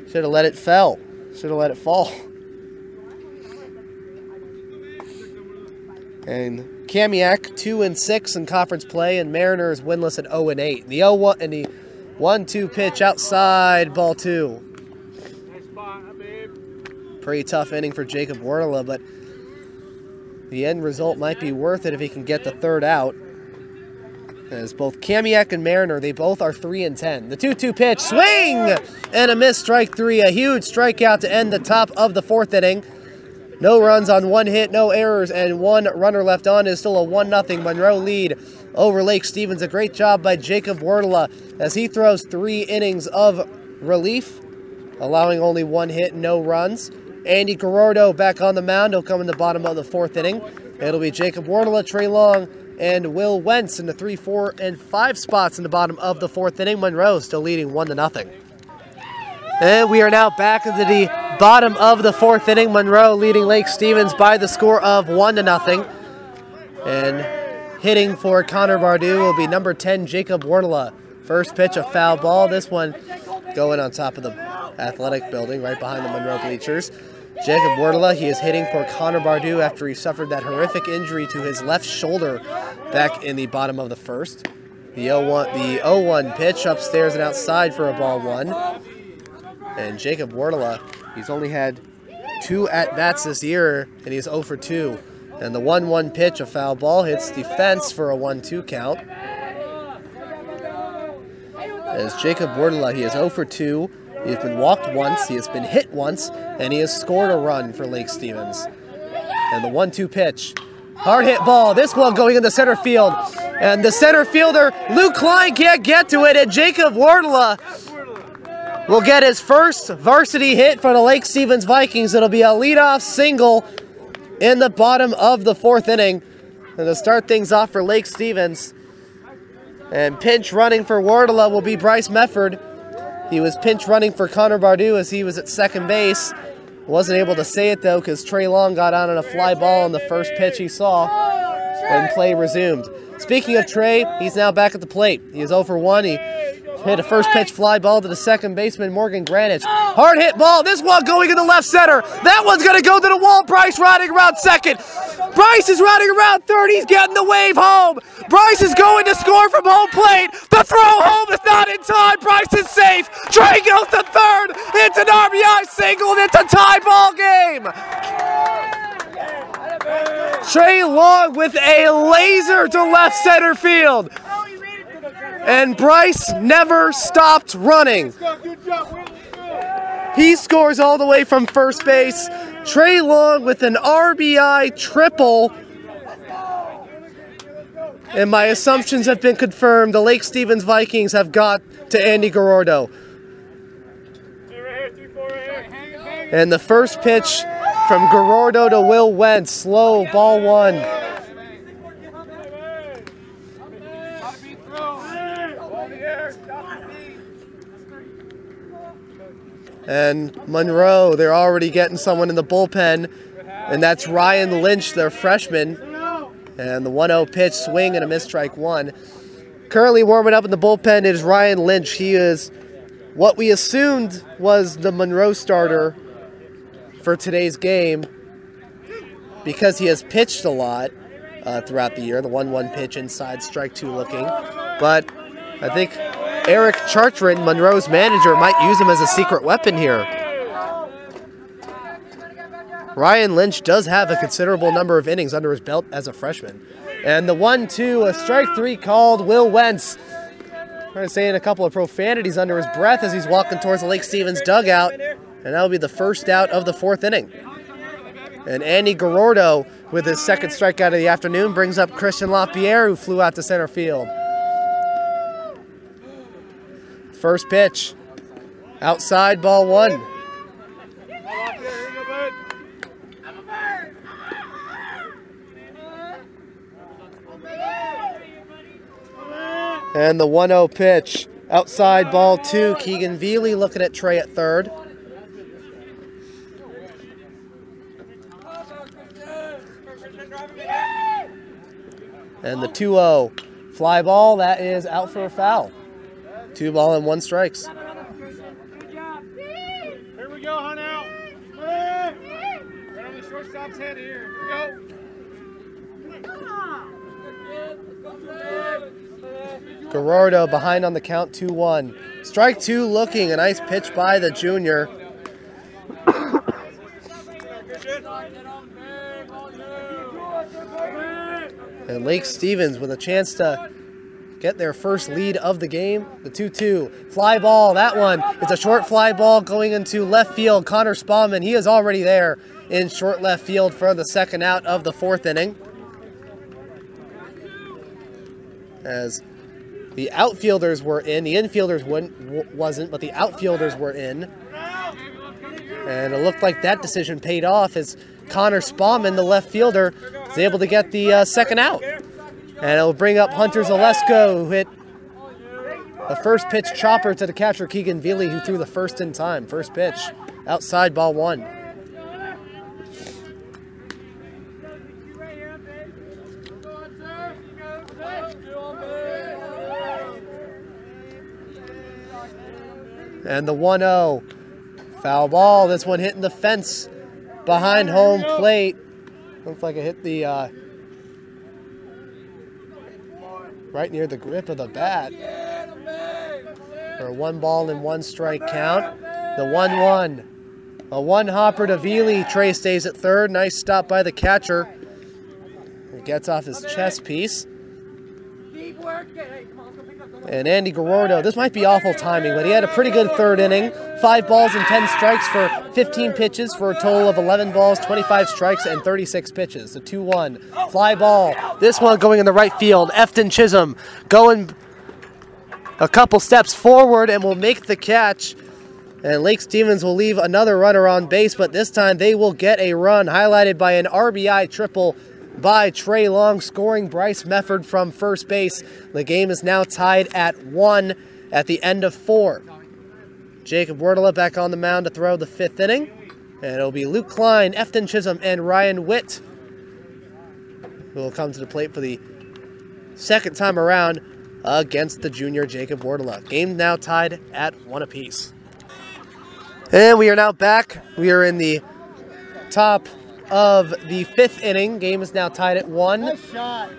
Speaker 1: Should have let it fall. Should have let it fall. And Kamiak 2-6 in conference play, and Mariners winless at 0-8. The 0-1 and the 1-2 pitch outside, ball 2. Pretty tough inning for Jacob Wordla, but the end result might be worth it if he can get the third out. As both Kamiak and Mariner, they both are 3-10. The 2-2 pitch, swing! And a miss, strike 3. A huge strikeout to end the top of the 4th inning. No runs on 1 hit, no errors, and 1 runner left on. Is still a 1-0 Monroe lead over Lake Stevens. A great job by Jacob Wordla as he throws 3 innings of relief, allowing only 1 hit, no runs. Andy Gerardo back on the mound. He'll come in the bottom of the 4th inning. It'll be Jacob Wordla, Trey Long, and Will Wentz in the 3, 4, and 5 spots in the bottom of the 4th inning. Monroe still leading 1-0. And we are now back into the bottom of the 4th inning. Monroe leading Lake Stevens by the score of 1-0. And hitting for Connor Bardou will be number 10, Jacob Wordla. First pitch, a foul ball. This one going on top of the athletic building right behind the Monroe bleachers. Jacob Wordla, he is hitting for Connor Bardou after he suffered that horrific injury to his left shoulder back in the bottom of the 1st. The 0-1 pitch upstairs and outside for a ball 1. And Jacob Wordla, he's only had 2 at-bats this year, and he's 0 for 2. And the 1-1 pitch, a foul ball, hits the fence for a 1-2 count. As Jacob Wordla, he is 0 for 2. He has been walked once, he has been hit once, and he has scored a run for Lake Stevens. And the 1-2 pitch. Hard hit ball, this one going into center field. And the center fielder, Luke Klein, can't get to it, and Jacob Wordla will get his first varsity hit for the Lake Stevens Vikings. It'll be a leadoff single in the bottom of the 4th inning. And to start things off for Lake Stevens. And pinch running for Wordla will be Bryce Mefford. He was pinch running for Connor Bardou as he was at second base. Wasn't able to say it though because Trey Long got on a fly ball on the first pitch he saw when play resumed. Speaking of Trey, he's now back at the plate. He is 0 for 1. He Hit a first pitch fly ball to the second baseman, Morgan Granich. Hard hit ball. This one going in the left center. That one's going to go to the wall. Bryce riding around second. Bryce is riding around third. He's getting the wave home. Bryce is going to score from home plate. The throw home is not in time. Bryce is safe. Trey goes to third. It's an RBI single, and it's a tie ball game. Trey Long with a laser to left center field. And Bryce never stopped running. He scores all the way from first base. Trey Long with an RBI triple. And my assumptions have been confirmed. The Lake Stevens Vikings have got to Andy Garordo. And the first pitch from Garordo to Will Wentz. Slow, ball one. And Monroe, they're already getting someone in the bullpen, and that's Ryan Lynch, their freshman. And the 1-0 pitch, swing and a miss, strike one. Currently warming up in the bullpen is Ryan Lynch. He is what we assumed was the Monroe starter for today's game because he has pitched a lot throughout the year. The 1-1 pitch inside, strike two looking. But I think Eric Chartrand, Monroe's manager, might use him as a secret weapon here. Ryan Lynch does have a considerable number of innings under his belt as a freshman. And the 1-2, a strike three called. Will Wentz saying a couple of profanities under his breath as he's walking towards the Lake Stevens dugout. And that'll be the first out of the fourth inning. And Andy Garordo, with his second strikeout of the afternoon, brings up Christian LaPierre, who flew out to center field. First pitch, outside, ball one. And the 1-0 pitch, outside, ball two. Keegan Veely looking at Trey at third. And the 2-0 fly ball, that is out for a foul. 2 ball and 1 strikes.
Speaker 2: Here we go, hunt out. Right on the shortstop's head here. Here we go.
Speaker 1: Garordo behind on the count, 2-1. Strike two looking, a nice pitch by the junior. And Lake Stevens with a chance to get their first lead of the game. The 2-2 fly ball, that one. It's a short fly ball going into left field. Connor Spauldman, he is already there in short left field for the second out of the fourth inning. As the outfielders were in, the infielders wasn't, but the outfielders were in. And it looked like that decision paid off as Connor Spauldman, the left fielder, is able to get the second out. And it'll bring up Hunter Zalesko, who hit a first pitch chopper to the catcher Keegan Veely, who threw the first in time. First pitch, outside, ball one. And the 1-0, foul ball. This one hitting the fence behind home plate. Looks like it hit the right near the grip of the bat. For a 1 ball and 1 strike count. The 1-1. A one hopper to Veely. Trey stays at third. Nice stop by the catcher. He gets off his chest piece. And Andy Garordo, this might be awful timing, but he had a pretty good third inning. 5 balls and 10 strikes for 15 pitches for a total of 11 balls, 25 strikes, and 36 pitches. The 2-1 fly ball. This one going in the right field. Efton Chisholm going a couple steps forward and will make the catch. And Lake Stevens will leave another runner on base, but this time they will get a run, highlighted by an RBI triple by Trey Long, scoring Bryce Mefford from first base. The game is now tied at 1 at the end of 4. Jacob Werdala back on the mound to throw the 5th inning. And it'll be Luke Klein, Efton Chisholm, and Ryan Witt who will come to the plate for the second time around. against the junior Jacob Wardla. Game now tied at 1 apiece. And we are now back. We are in the top of the 5th inning. Game is now tied at 1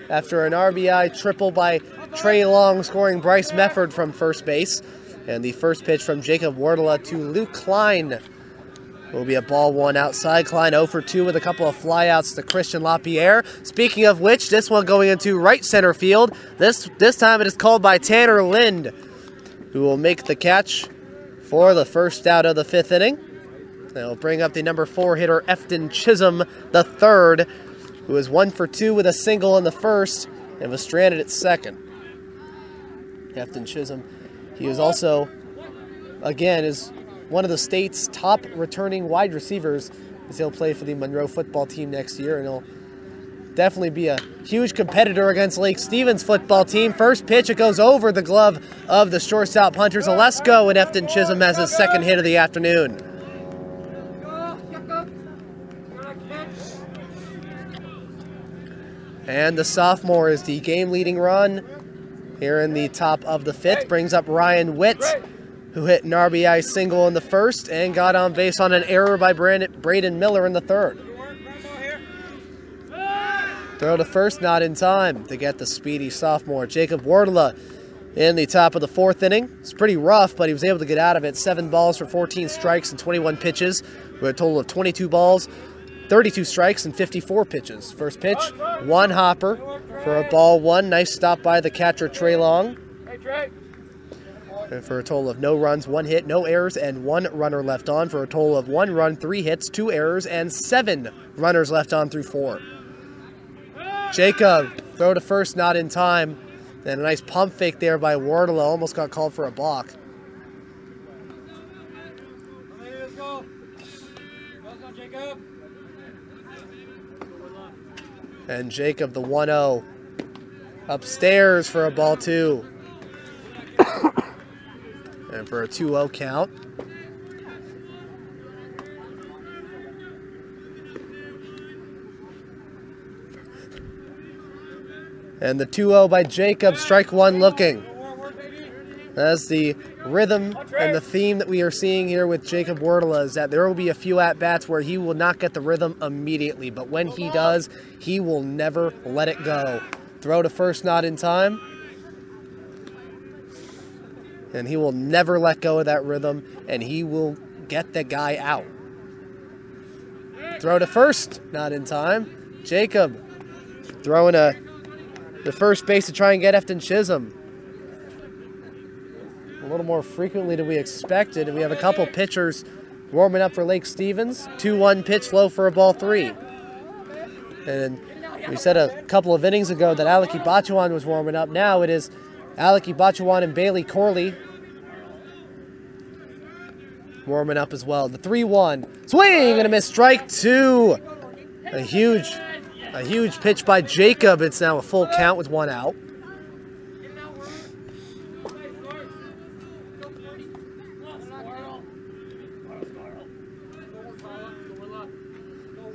Speaker 1: after an RBI triple by Trey Long, scoring Bryce Mefford from first base. And the first pitch from Jacob Wardla to Luke Klein will be a ball 1 outside. Klein 0 for 2 with a couple of flyouts to Christian LaPierre. Speaking of which, this one going into right center field. This time it is called by Tanner Lind, who will make the catch for the first out of the 5th inning. They'll bring up the number 4 hitter, Efton Chisholm III, who is 1 for 2 with a single in the first and was stranded at second. Efton Chisholm, he is also, again, is one of the state's top returning wide receivers, as he'll play for the Monroe football team next year, and he'll definitely be a huge competitor against Lake Stevens football team. First pitch, it goes over the glove of the shortstop Hunters Olesko, and Efton Chisholm has his second hit of the afternoon. And the sophomore is the game-leading run here in the top of the 5th. Brings up Ryan Witt, who hit an RBI single in the first and got on base on an error by Braden Miller in the third. Throw to first, not in time to get the speedy sophomore Jacob Wardla in the top of the 4th inning. It's pretty rough, but he was able to get out of it. 7 balls for 14 strikes and 21 pitches, with a total of 22 balls, 32 strikes, and 54 pitches. First pitch, 1 hopper for a ball 1. Nice stop by the catcher, Trey Long. And for a total of no runs, 1 hit, no errors, and 1 runner left on, for a total of 1 run, 3 hits, 2 errors, and 7 runners left on through 4. Jacob, throw to first, not in time. And a nice pump fake there by Wardla, almost got called for a balk. And Jacob, the 1-0, upstairs for a ball 2. And for a 2-0 count. And the 2-0 by Jacob, strike 1 looking. That's the rhythm and the theme that we are seeing here with Jacob Wardla, is that there will be a few at-bats where he will not get the rhythm immediately, but when he does, he will never let it go. Throw to first, not in time. And he will never let go of that rhythm, and he will get the guy out. Throw to first, not in time. Jacob throwing the first base to try and get Efton Chisholm a little more frequently than we expected. And we have a couple pitchers warming up for Lake Stevens. 2-1 pitch, low for a ball 3. And we said a couple of innings ago that Aleki Bachuan was warming up. Now it is Aleki Bachuan and Bailey Corley warming up as well. The 3-1. Swing and a miss, strike 2. A huge pitch by Jacob. It's now a full count with 1 out.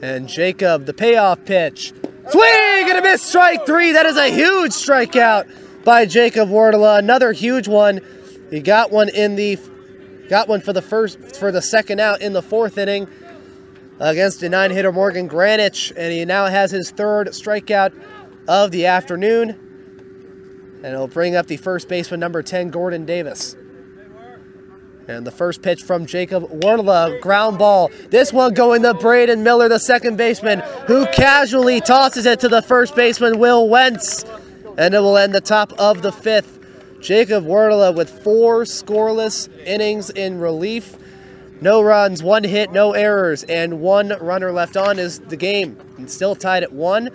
Speaker 1: And Jacob, the payoff pitch. Swing and a miss, strike 3. That is a huge strikeout by Jacob Wardla. Another huge one. He got one for the second out in the 4th inning against a 9-hitter Morgan Granich, and he now has his 3rd strikeout of the afternoon. And it'll bring up the first baseman, number 10, Gordon Davis. And the first pitch from Jacob Wardla, ground ball. This one going to Braden Miller, the second baseman, who casually tosses it to the first baseman, Will Wentz. And it will end the top of the 5th. Jacob Wardla with 4 scoreless innings in relief. No runs, 1 hit, no errors, and 1 runner left on is the game. And still tied at 1,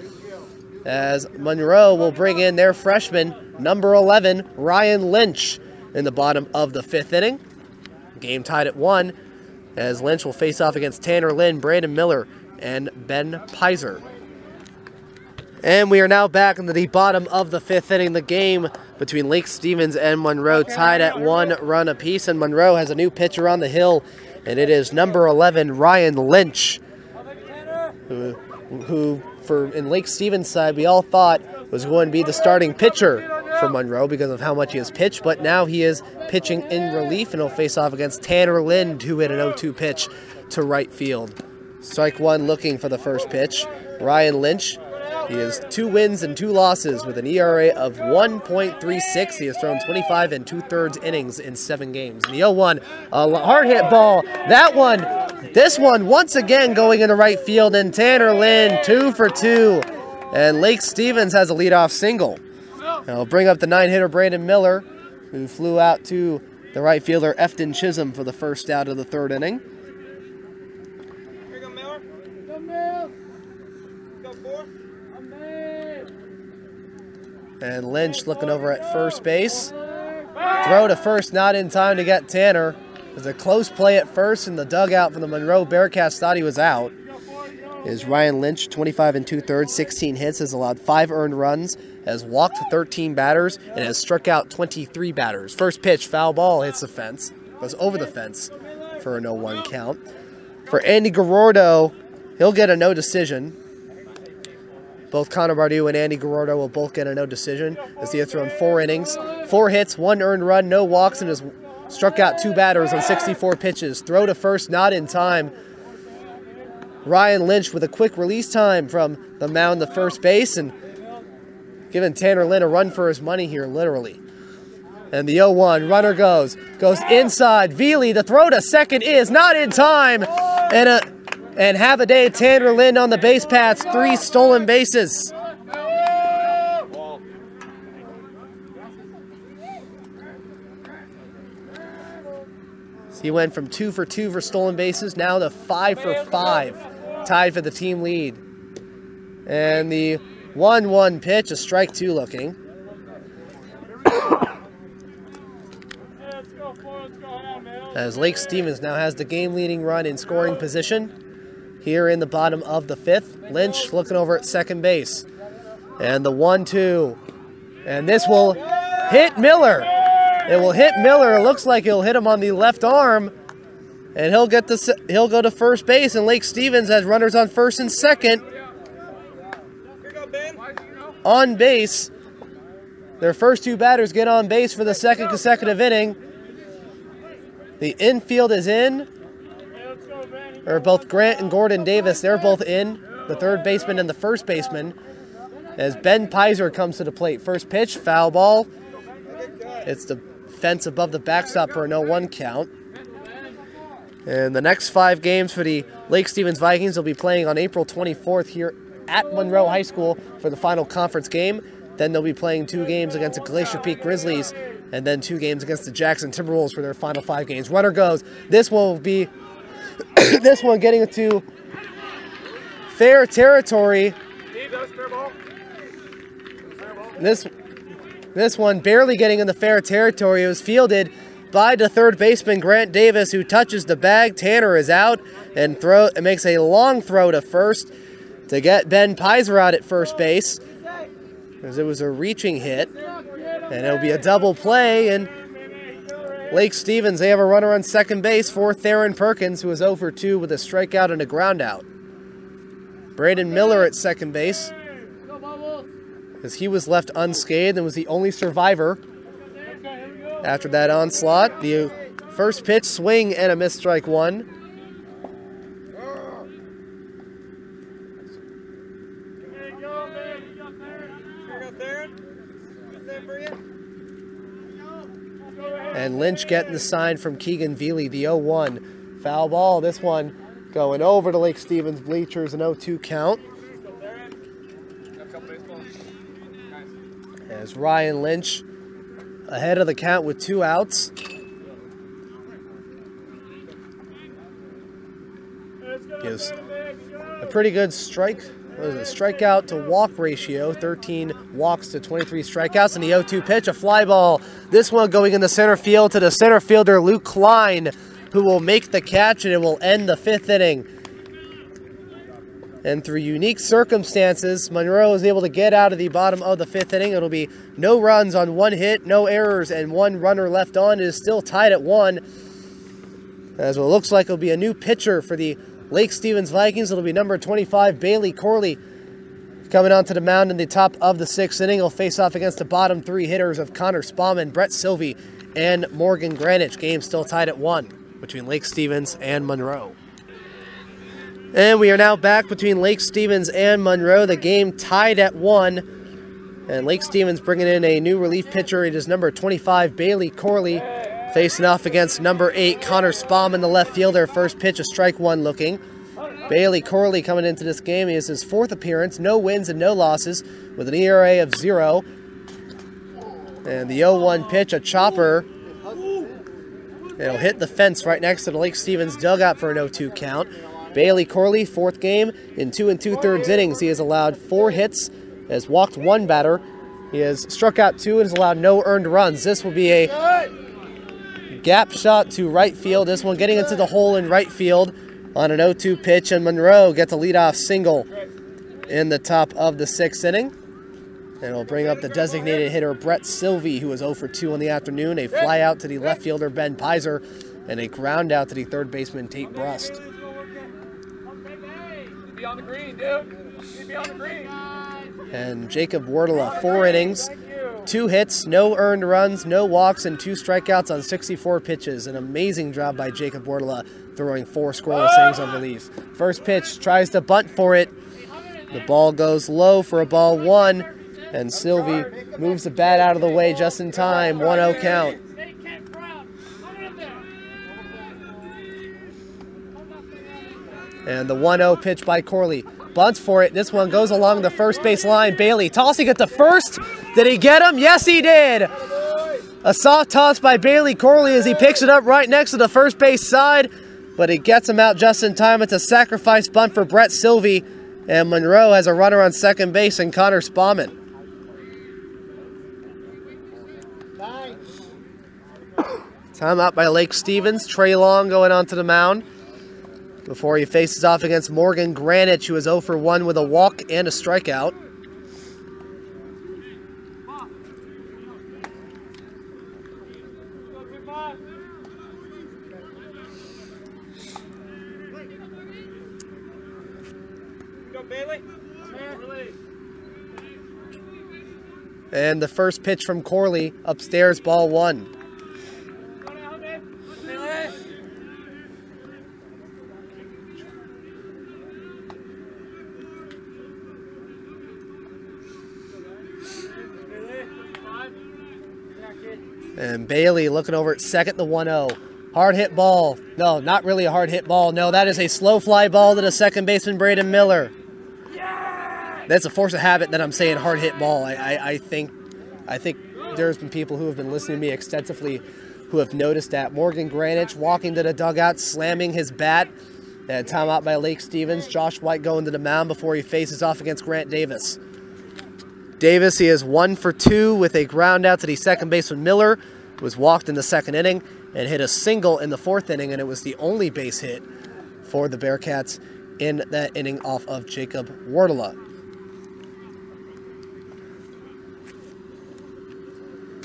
Speaker 1: as Monroe will bring in their freshman, number 11, Ryan Lynch, in the bottom of the 5th inning. Game tied at 1, as Lynch will face off against Tanner Lynn, Brandon Miller, and Ben Pizer. And we are now back into the bottom of the 5th inning. The game between Lake Stevens and Monroe tied at 1 run apiece, and Monroe has a new pitcher on the hill, and it is number 11, Ryan Lynch, who in Lake Stevens' side we all thought was going to be the starting pitcher for Monroe because of how much he has pitched, but now he is pitching in relief, and he'll face off against Tanner Lind, who hit an 0-2 pitch to right field. Strike one looking for the first pitch. Ryan Lynch, he has 2 wins and 2 losses with an ERA of 1.36. He has thrown 25 2/3 innings in 7 games. And the 0-1, a hard hit ball. This one once again going into right field, and Tanner Lind 2 for 2. And Lake Stevens has a leadoff single. I'll bring up the 9-hitter Brandon Miller, who flew out to the right fielder Efton Chisholm for the first out of the 3rd inning.
Speaker 2: Here you go, Miller. Go, Miller. Go, 4.
Speaker 1: And Lynch looking over at first base. Throw to first, not in time to get Tanner. There's a close play at first, and the dugout from the Monroe Bearcats thought he was out. Is Ryan Lynch, 25 2/3, 16 hits, has allowed 5 earned runs, has walked 13 batters, and has struck out 23 batters. First pitch, foul ball, hits the fence, goes over the fence for a 0-1 count. For Andy Garordo, he'll get a no decision. Both Connor Bardew and Andy Garordo will both get a no decision, as he has thrown 4 innings, 4 hits, 1 earned run, no walks, and has struck out 2 batters on 64 pitches. Throw to first, not in time. Ryan Lynch with a quick release time from the mound to first base, and giving Tanner Lind a run for his money here, literally. And the 0-1, runner goes inside. Veely, the throw to second is not in time. And have a day, Tanner Lind on the base paths, 3 stolen bases. So he went from 2 for 2 for stolen bases, now to 5 for 5. Tied for the team lead. And the 1-1 pitch, a strike 2 looking. As Lake Stevens now has the game-leading run in scoring position here in the bottom of the 5th. Lynch looking over at second base. And the 1-2. And this will hit Miller. It will hit Miller. It looks like it'll hit him on the left arm. And he'll go to first base, and Lake Stevens has runners on first and second. On base. Their first 2 batters get on base for the 2nd consecutive inning. The infield is in. Or both Grant and Gordon Davis, they're both in. The 3rd baseman and the 1st baseman. As Ben Pizer comes to the plate. First pitch, foul ball. It's the fence above the backstop for a 0-1 count. And the next 5 games for the Lake Stevens Vikings will be playing on April 24th here at Monroe High School for the final conference game. Then they'll be playing 2 games against the Glacier Peak Grizzlies, and then 2 games against the Jackson Timberwolves for their final 5 games. Runner goes. This one will be this one getting into fair territory. This one barely getting in the fair territory. It was fielded by the 3rd baseman Grant Davis, who touches the bag. Tanner is out and makes a long throw to first to get Ben Pizer out at first base, as it was a reaching hit, and it'll be a double play. And Lake Stevens, they have a runner on second base for Theron Perkins, who is 0 for 2 with a strikeout and a ground out. Brandon Miller at second base, as he was left unscathed and was the only survivor after that onslaught. The first pitch, swing and a miss, strike 1. And Lynch getting the sign from Keegan Veely, the 0-1. Foul ball, this one going over to Lake Stevens bleachers, an 0-2 count. As Ryan Lynch ahead of the count with 2 outs. Gives a pretty good strikeout to walk ratio, 13 walks to 23 strikeouts, and the 0-2 pitch, a fly ball. This one going in the center field to the center fielder Luke Klein, who will make the catch, and it will end the 5th inning. And through unique circumstances, Monroe is able to get out of the bottom of the 5th inning. It'll be no runs on 1 hit, no errors, and 1 runner left on. It is still tied at 1. As what looks like it'll be a new pitcher for the Lake Stevens Vikings. It'll be number 25, Bailey Corley, Coming onto the mound in the top of the 6th inning, he'll face off against the bottom 3 hitters of Connor Spaulding, Brett Sylvie, and Morgan Granich. Game still tied at 1 between Lake Stevens and Monroe. And we are now back between Lake Stevens and Monroe. The game tied at 1. And Lake Stevens bringing in a new relief pitcher. It is number 25, Bailey Corley, facing off against number 8, Connor Spaulding, the left fielder. First pitch, a strike 1 looking. Bailey Corley coming into this game. He is his 4th appearance, no wins and no losses, with an ERA of 0. And the 0-1 pitch, a chopper. It'll hit the fence right next to the Lake Stevens dugout for an 0-2 count. Bailey Corley, 4th game. In 2 2/3 innings, he has allowed 4 hits, has walked 1 batter. He has struck out 2 and has allowed no earned runs. This will be a gap shot to right field. This one getting into the hole in right field on an 0-2 pitch, and Monroe gets a leadoff single in the top of the 6th inning. And it'll bring up the designated hitter Brett Sylvie, who was 0 for 2 in the afternoon. A fly out to the left fielder Ben Pizer, and a ground out to the third baseman Tate Brust.
Speaker 2: Be on the green, dude. Be on the green.
Speaker 1: And Jacob Wardla, 4 innings, 2 hits, no earned runs, no walks, and 2 strikeouts on 64 pitches. An amazing job by Jacob Wardla, throwing 4 scoreless innings of relief. First pitch, tries to bunt for it. The ball goes low for a ball 1, and Sylvie moves the bat out of the way just in time. 1-0 count. And the 1-0 pitch by Corley. Bunts for it. This one goes along the first base line. Bailey tossing it to first. Did he get him? Yes, he did. A soft toss by Bailey Corley as he picks it up right next to the first base side, but he gets him out just in time. It's a sacrifice bunt for Brett Sylvie, and Monroe has a runner on second base and Connor Spaulding. Time out by Lake Stevens. Trey Long going onto the mound before he faces off against Morgan Granich, who is 0 for 1 with a walk and a strikeout. And the first pitch from Corley, upstairs, ball 1. And Bailey looking over at second, the 1-0. Hard hit ball. No, not really a hard hit ball. No, that is a slow fly ball to the second baseman, Braden Miller. That's a force of habit that I'm saying hard hit ball. I think there's been people who have been listening to me extensively who have noticed that. Morgan Granich walking to the dugout, slamming his bat. And time out by Lake Stevens. Josh White going to the mound before he faces off against Grant Davis. Davis, he is 1 for 2 with a ground out to the second baseman Miller, who was walked in the 2nd inning and hit a single in the 4th inning, and it was the only base hit for the Bearcats in that inning off of Jacob Wardla.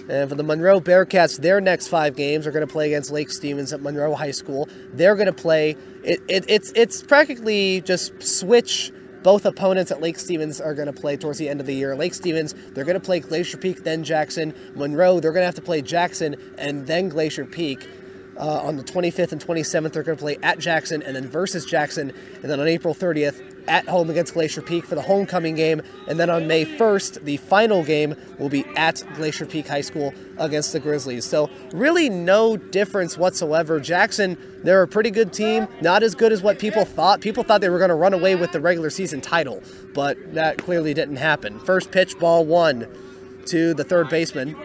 Speaker 1: And for the Monroe Bearcats, their next 5 games are going to play against Lake Stevens at Monroe High School. They're going to play, it's practically just switch. Both opponents at Lake Stevens are going to play towards the end of the year. Lake Stevens, they're going to play Glacier Peak, then Jackson. Monroe, they're going to have to play Jackson and then Glacier Peak. On the 25th and 27th, they're going to play at Jackson and then versus Jackson. And then on April 30th, at home against Glacier Peak for the homecoming game. And then on May 1st, the final game will be at Glacier Peak High School against the Grizzlies. So really no difference whatsoever. Jackson, they're a pretty good team. Not as good as what people thought. People thought they were going to run away with the regular season title, but that clearly didn't happen. First pitch, ball 1 to the third baseman.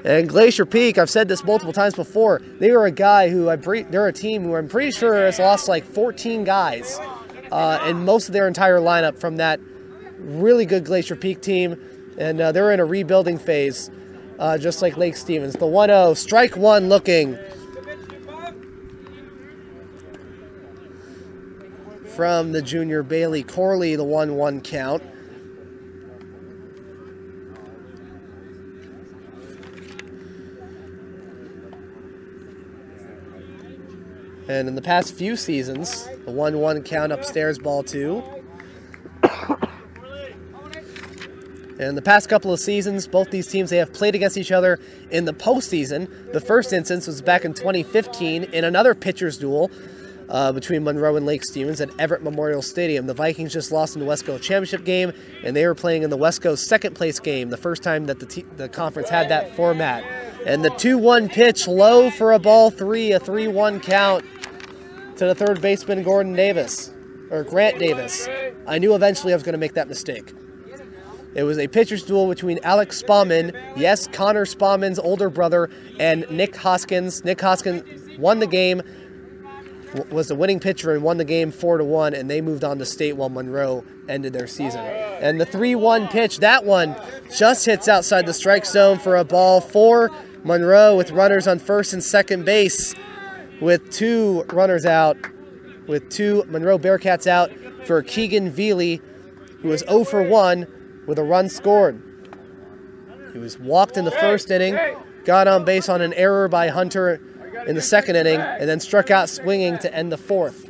Speaker 1: And Glacier Peak, I've said this multiple times before, they are a guy who they're a team who I'm pretty sure has lost like 14 guys, and most of their entire lineup from that really good Glacier Peak team, and they're in a rebuilding phase, just like Lake Stevens. The 1-0, strike 1 looking from the junior Bailey Corley, the 1-1 count. And in the past few seasons, the 1-1 count upstairs, ball 2. And the past couple of seasons, both these teams, they have played against each other in the postseason. The first instance was back in 2015 in another pitcher's duel between Monroe and Lake Stevens at Everett Memorial Stadium. The Vikings just lost in the West Coast Championship game, and they were playing in the West Coast second place game, the first time that the conference had that format. And the 2-1 pitch, low for a ball 3, a 3-1 count to the third baseman Grant Davis. I knew eventually I was going to make that mistake. It was a pitcher's duel between Alex Spauman, yes, Connor Spauman's older brother, and Nick Hoskins. Nick Hoskins won the game, was the winning pitcher and won the game 4-1, and they moved on to state while Monroe ended their season. And the 3-1 pitch, that one just hits outside the strike zone for a ball 4. Monroe with runners on first and second base with 2 runners out, with 2 Monroe Bearcats out for Keegan Veely, who was 0 for 1 with a run scored. He was walked in the first inning, got on base on an error by Hunter in the second inning, and then struck out swinging to end the fourth.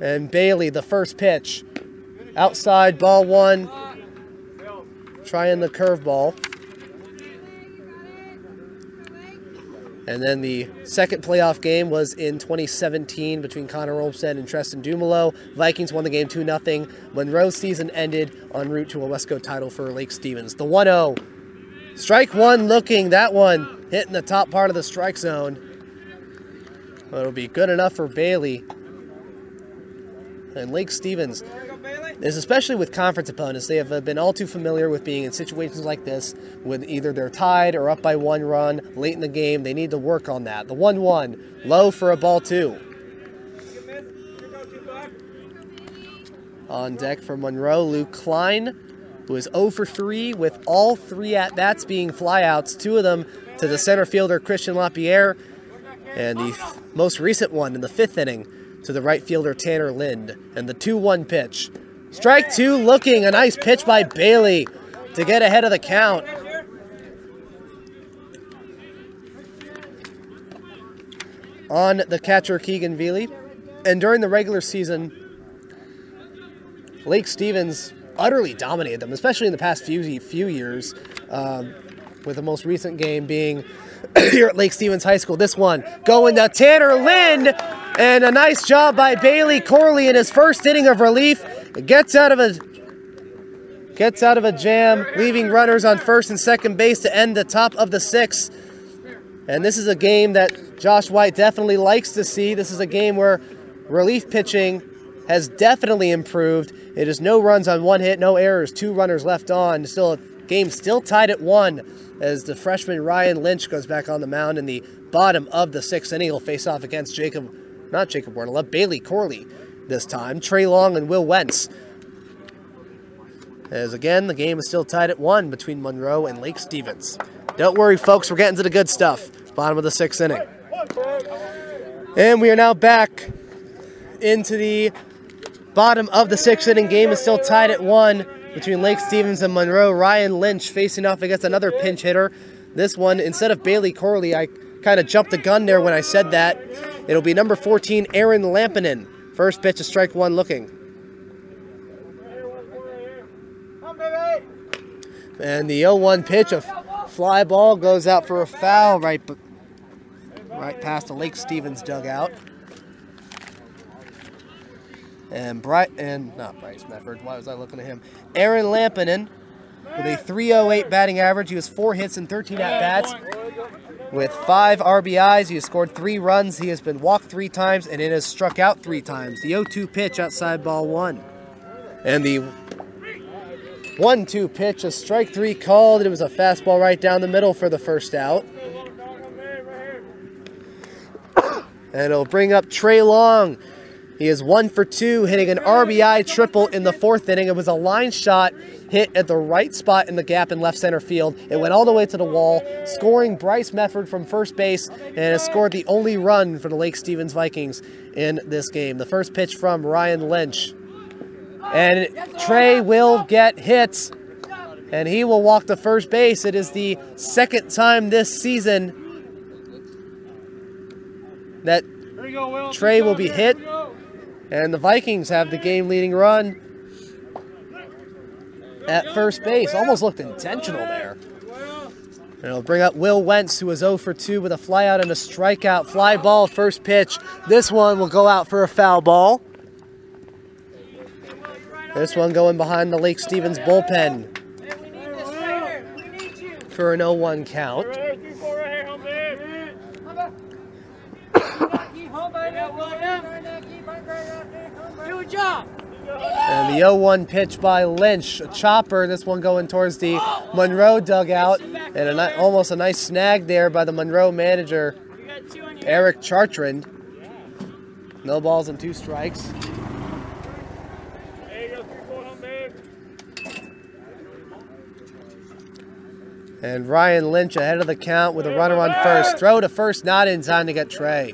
Speaker 1: And Bailey, the first pitch, outside, ball 1, trying the curveball. And then the second playoff game was in 2017 between Connor Olmstead and Treston Dumelo. Vikings won the game 2-0. Monroe's season ended en route to a West Coast title for Lake Stevens. The 1-0. Strike 1 looking. That one hitting the top part of the strike zone. It'll be good enough for Bailey. And Lake Stevens is, especially with conference opponents, they have been all too familiar with being in situations like this when either they're tied or up by 1 run late in the game. They need to work on that. The 1-1, low for a ball 2. On deck for Monroe, Luke Klein, who is 0 for 3 with all 3 at-bats being flyouts, 2 of them to the center fielder Christian LaPierre, and the most recent one in the 5th inning to the right fielder Tanner Lind. And the 2-1 pitch. Strike 2 looking, a nice pitch by Bailey to get ahead of the count. On the catcher Keegan Veely. And during the regular season, Lake Stevens utterly dominated them, especially in the past few years, with the most recent game being here at Lake Stevens High School. This one going to Tanner Lind, and a nice job by Bailey Corley in his first inning of relief. Gets out of a jam, leaving runners on first and second base to end the top of the 6th. And this is a game that Josh White definitely likes to see. This is a game where relief pitching has definitely improved. It is no runs on 1 hit, no errors, 2 runners left on. Still a game still tied at 1 as the freshman Ryan Lynch goes back on the mound in the bottom of the 6th inning. He'll face off against Bailey Corley this time. Trey Long and Will Wentz. As again, the game is still tied at 1 between Monroe and Lake Stevens. Don't worry, folks, we're getting to the good stuff. Bottom of the 6th inning. And we are now back into the bottom of the 6th inning. Game is still tied at 1 between Lake Stevens and Monroe. Ryan Lynch facing off against another pinch hitter. This one, instead of Bailey Corley, I kind of jumped the gun there when I said that. It'll be number 14, Aaron Lampinen. First pitch is strike 1 looking. And the 0-1 pitch, a fly ball, goes out for a foul right past the Lake Stevens dugout. And not Bryce Mefford, why was I looking at him? Aaron Lampinen with a .308 batting average. He has 4 hits and 13 at-bats. With 5 RBIs, he has scored 3 runs. He has been walked 3 times, and it has struck out 3 times. The 0-2 pitch outside ball 1. And the 1-2 pitch, a strike 3 called. It was a fastball right down the middle for the first out. And it'll bring up Trey Long. He is 1 for 2, hitting an RBI triple in the 4th inning. It was a line shot hit at the right spot in the gap in left center field. It went all the way to the wall, scoring Bryce Mefford from first base, and has scored the only run for the Lake Stevens Vikings in this game. The first pitch from Ryan Lynch. And Trey will get hit, and he will walk to first base. It is the 2nd time this season that Trey will be hit. And the Vikings have the game-leading run. at first base. Almost looked intentional there. And it'll bring up Will Wentz, who was 0 for 2 with a flyout and a strikeout. Fly ball, first pitch. This one will go out for a foul ball. This one going behind the Lake Stevens bullpen for an 0-1 count. And the 0-1 pitch by Lynch, a chopper. This one going towards the Monroe dugout, and almost a nice snag there by the Monroe manager, Eric Chartrand. No balls and 2 strikes. And Ryan Lynch ahead of the count with a runner on first. Throw to first, not in time to get Trey.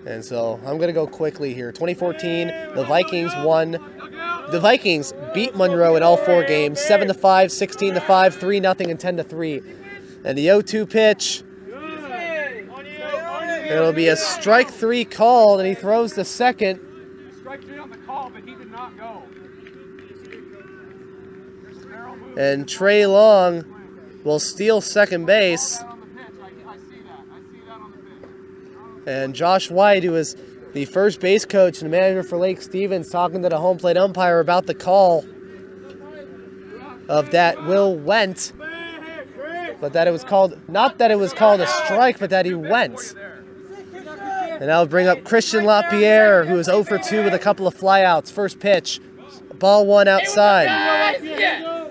Speaker 1: And so I'm going to go quickly here. 2014, the Vikings won. The Vikings beat Monroe in all 4 games, 7-5, 16-5, 3-0, and 10-3. And the 0-2 pitch. It'll be a strike 3 called, and he throws the second.
Speaker 2: Strike 3 on the call, but he did not go.
Speaker 1: And Trey Long will steal second base. And Josh White, who is the first base coach and manager for Lake Stevens, talking to the home plate umpire about the call of that Will went, but that it was called, not that it was called a strike, but that he went. And that'll bring up Christian LaPierre, who is 0 for 2 with a couple of flyouts. First pitch, ball 1 outside.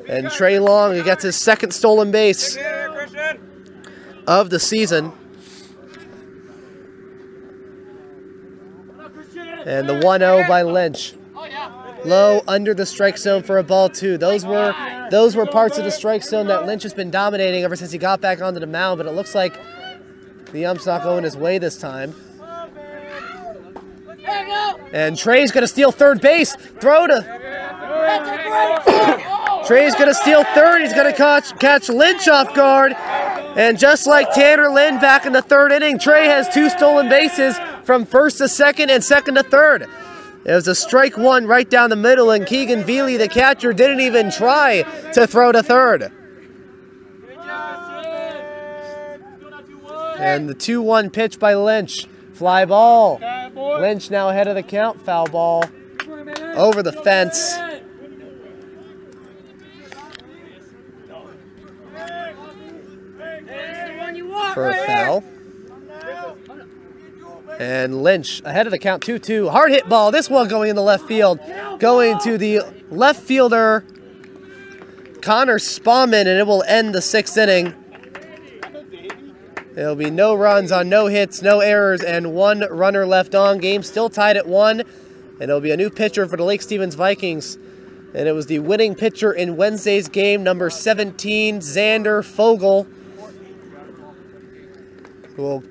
Speaker 1: And Trey Long, who gets his second stolen base of the season. And the 1-0 by Lynch. Low under the strike zone for a ball 2. Those were parts of the strike zone that Lynch has been dominating ever since he got back onto the mound, but it looks like the ump's not going his way this time. And Trey's going to steal third base. Throw to... Trey's going to steal third. He's going to catch Lynch off guard. And just like Tanner Lynn back in the 3rd inning, Trey has 2 stolen bases from first to second and second to third. It was a strike 1 right down the middle, and Keegan Veely, the catcher, didn't even try to throw to third. And the 2-1 pitch by Lynch. Fly ball. Lynch now ahead of the count. Foul ball over the fence. For a foul. And Lynch ahead of the count, 2-2. Hard hit ball. This one going in the left field. Going to the left fielder, Connor Spaulding, and it will end the 6th inning. There'll be no runs on no hits, no errors, and 1 runner left on. Game still tied at 1. And it'll be a new pitcher for the Lake Stevens Vikings. And it was the winning pitcher in Wednesday's game, number 17, Xander Fogel, who will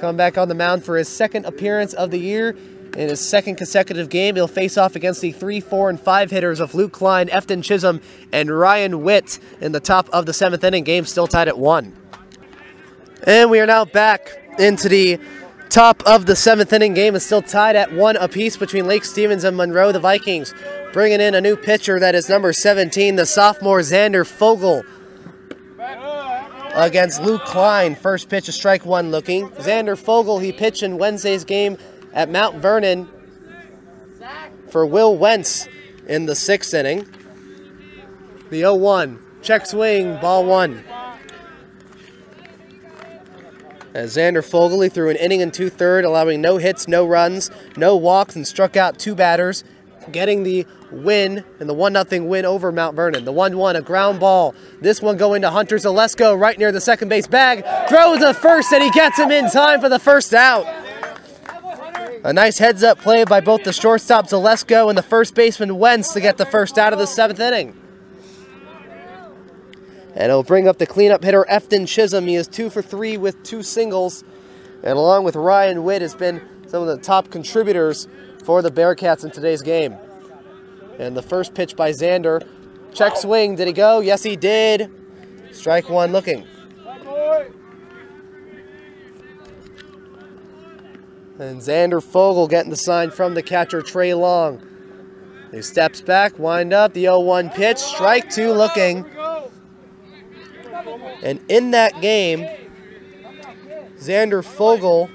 Speaker 1: come back on the mound for his 2nd appearance of the year. In his 2nd consecutive game, he'll face off against the 3, 4, and 5 hitters of Luke Klein, Efton Chisholm, and Ryan Witt in the top of the 7th inning. Game still tied at 1. And we are now back into the top of the 7th inning. Game is still tied at 1 apiece between Lake Stevens and Monroe. The Vikings bringing in a new pitcher, that is number 17, the sophomore Xander Fogel, against Luke Klein. First pitch, a strike 1 looking. Xander Fogel, he pitched in Wednesday's game at Mount Vernon for Will Wentz in the 6th inning. The 0-1, check swing, ball 1. As Xander Fogel, he threw an inning and 2/3, allowing no hits, no runs, no walks, and struck out 2 batters, getting the win and the 1-0 win over Mount Vernon. The 1-1, a ground ball. This one going to Hunter Zalesko right near the second base bag. Throws to first, and he gets him in time for the first out. A nice heads-up play by both the shortstop Zalesko and the first baseman Wentz to get the first out of the 7th inning. And it'll bring up the cleanup hitter, Efton Chisholm. He is 2 for 3 with 2 singles. And along with Ryan Witt, has been some of the top contributors for the Bearcats in today's game. And the first pitch by Xander. Check swing. Did he go? Yes, he did. Strike 1 looking. And Xander Fogel getting the sign from the catcher, Trey Long. He steps back, wind up, the 0-1 pitch, strike two looking. And in that game, Xander Fogel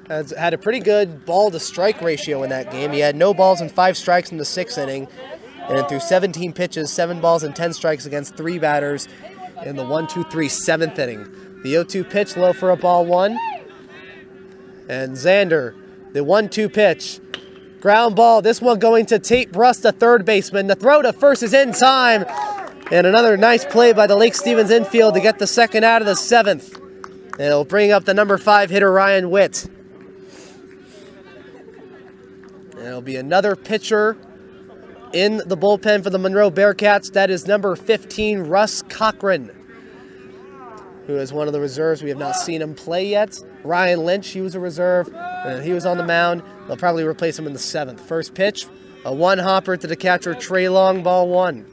Speaker 1: has had a pretty good ball-to-strike ratio in that game. He had no balls and 5 strikes in the 6th inning. And through 17 pitches, 7 balls and 10 strikes against 3 batters in the 1-2-3 7th inning. The 0-2 pitch, low for a ball 1. And Xander, the 1-2 pitch. Ground ball, this one going to Tate Brust, the third baseman. The throw to first is in time. And another nice play by the Lake Stevens infield to get the second out of the 7th. And it'll bring up the number 5 hitter, Ryan Witt. And it'll be another pitcher in the bullpen for the Monroe Bearcats. That is number 15, Russ Cochran, who is one of the reserves. We have not seen him play yet. Ryan Lynch, he was a reserve, and he was on the mound. They'll probably replace him in the 7th. First pitch, a 1-hopper to the catcher, Trey Long, ball 1.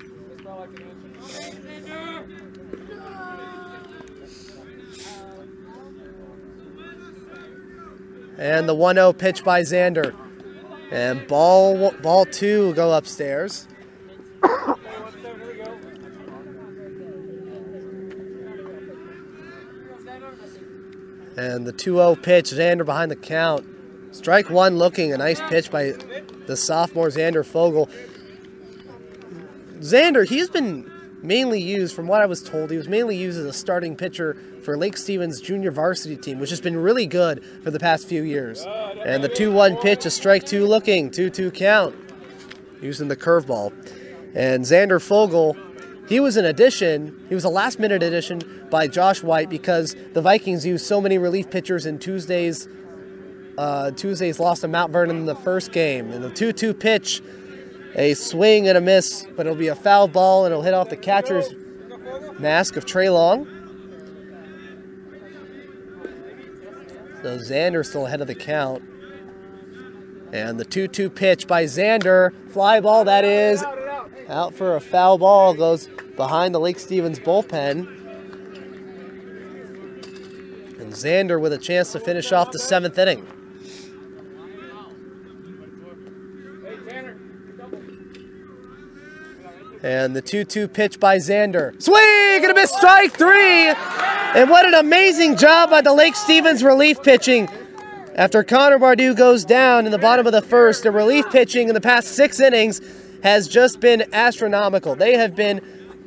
Speaker 1: And the 1-0 pitch by Xander. And ball 2 will go upstairs. And the 2-0 pitch, Xander behind the count. Strike 1 looking, a nice pitch by the sophomore Xander Fogel. Xander, he's been mainly used, from what I was told, he was mainly used as a starting pitcher for Lake Stevens junior varsity team, which has been really good for the past few years. And the 2-1 pitch, a strike 2 looking, 2-2 count, using the curveball. And Xander Fogel, he was an addition, he was a last-minute addition by Josh White because the Vikings used so many relief pitchers in Tuesday's loss to Mount Vernon in the first game. And the 2-2 pitch, a swing and a miss, but it'll be a foul ball and it'll hit off the catcher's mask of Trey Long. So Xander still ahead of the count. And the 2-2 pitch by Xander, fly ball, that is out for a foul ball, goes behind the Lake Stevens bullpen. And Xander with a chance to finish off the 7th inning. And the 2-2 pitch by Xander. Swing and a miss, strike 3. And what an amazing job by the Lake Stevens relief pitching. After Connor Bardew goes down in the bottom of the 1st, the relief pitching in the past 6 innings has just been astronomical. They have been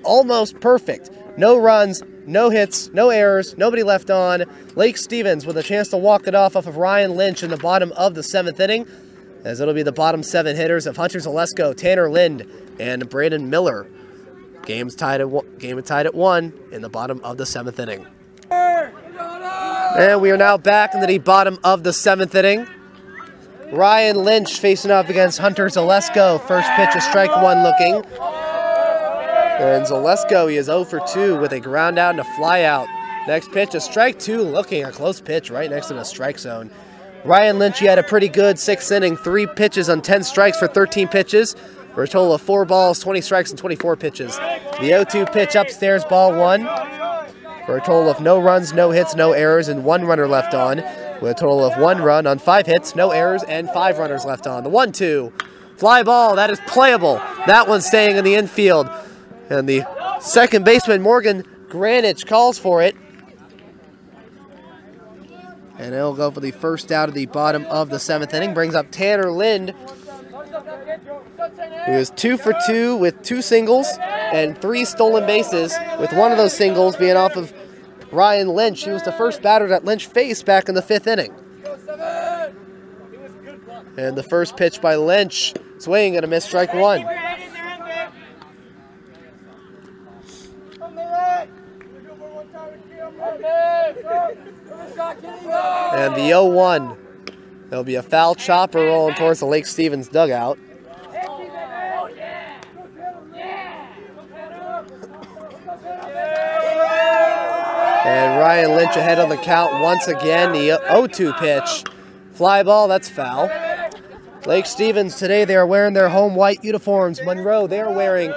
Speaker 1: almost perfect. No runs, no hits, no errors, nobody left on. Lake Stevens with a chance to walk it off of Ryan Lynch in the bottom of the 7th inning, as it'll be the bottom 7 hitters of Hunter Zalesko, Tanner Lind, and Braden Miller. Game tied at 1 in the bottom of the 7th inning. And we are now back into the bottom of the 7th inning. Ryan Lynch facing up against Hunter Zalesko. First pitch, a strike 1 looking. And Zalesko, he is 0 for 2 with a ground out and a fly out. Next pitch, a strike 2 looking, a close pitch right next to the strike zone. Ryan Lynch, he had a pretty good 6th inning, 3 pitches on 10 strikes for 13 pitches, for a total of 4 balls, 20 strikes, and 24 pitches. The 0-2 pitch upstairs, ball 1, for a total of no runs, no hits, no errors, and 1 runner left on, with a total of 1 run on 5 hits, no errors, and 5 runners left on. The 1-2, fly ball, that is playable. That one's staying in the infield. And the second baseman, Morgan Granich, calls for it. And it'll go for the first out of the bottom of the 7th inning. Brings up Tanner Lind, who is 2 for 2 with 2 singles and 3 stolen bases, with one of those singles being off of Ryan Lynch. He was the first batter that Lynch faced back in the 5th inning. And the first pitch by Lynch, swing and a miss, strike 1. And the 0-1. There'll be a foul chopper rolling towards the Lake Stevens dugout. And Ryan Lynch ahead on the count once again. The 0-2 pitch. Fly ball, that's foul. Lake Stevens today, they are wearing their home white uniforms. Monroe, they are wearing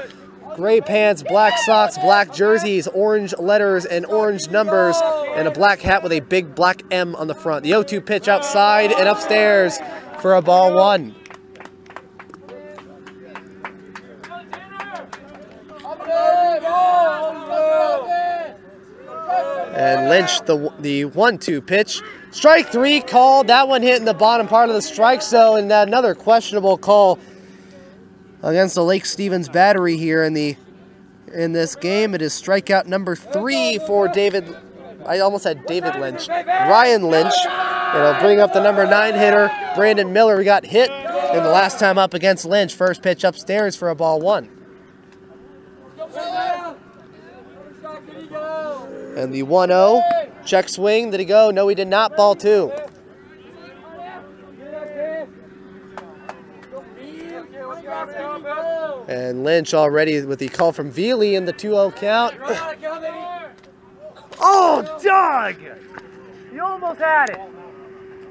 Speaker 1: gray pants, black socks, black jerseys, orange letters and orange numbers, and a black hat with a big black M on the front. The 0-2 pitch outside and upstairs for a ball one. And Lynch, the 1-2 pitch. Strike three called. That one hit in the bottom part of the strike zone, and another questionable call against the Lake Stevens battery here in this game. It is strikeout number 3 for David. I almost said David Lynch. Ryan Lynch. It'll bring up the number 9 hitter, Brandon Miller. He got hit in the last time up against Lynch. First pitch upstairs for a ball one. And the 1-0, check swing, did he go? No, he did not, ball 2. And Lynch already with the call from Veely in the 2-0 count. Oh, Doug! You almost had it.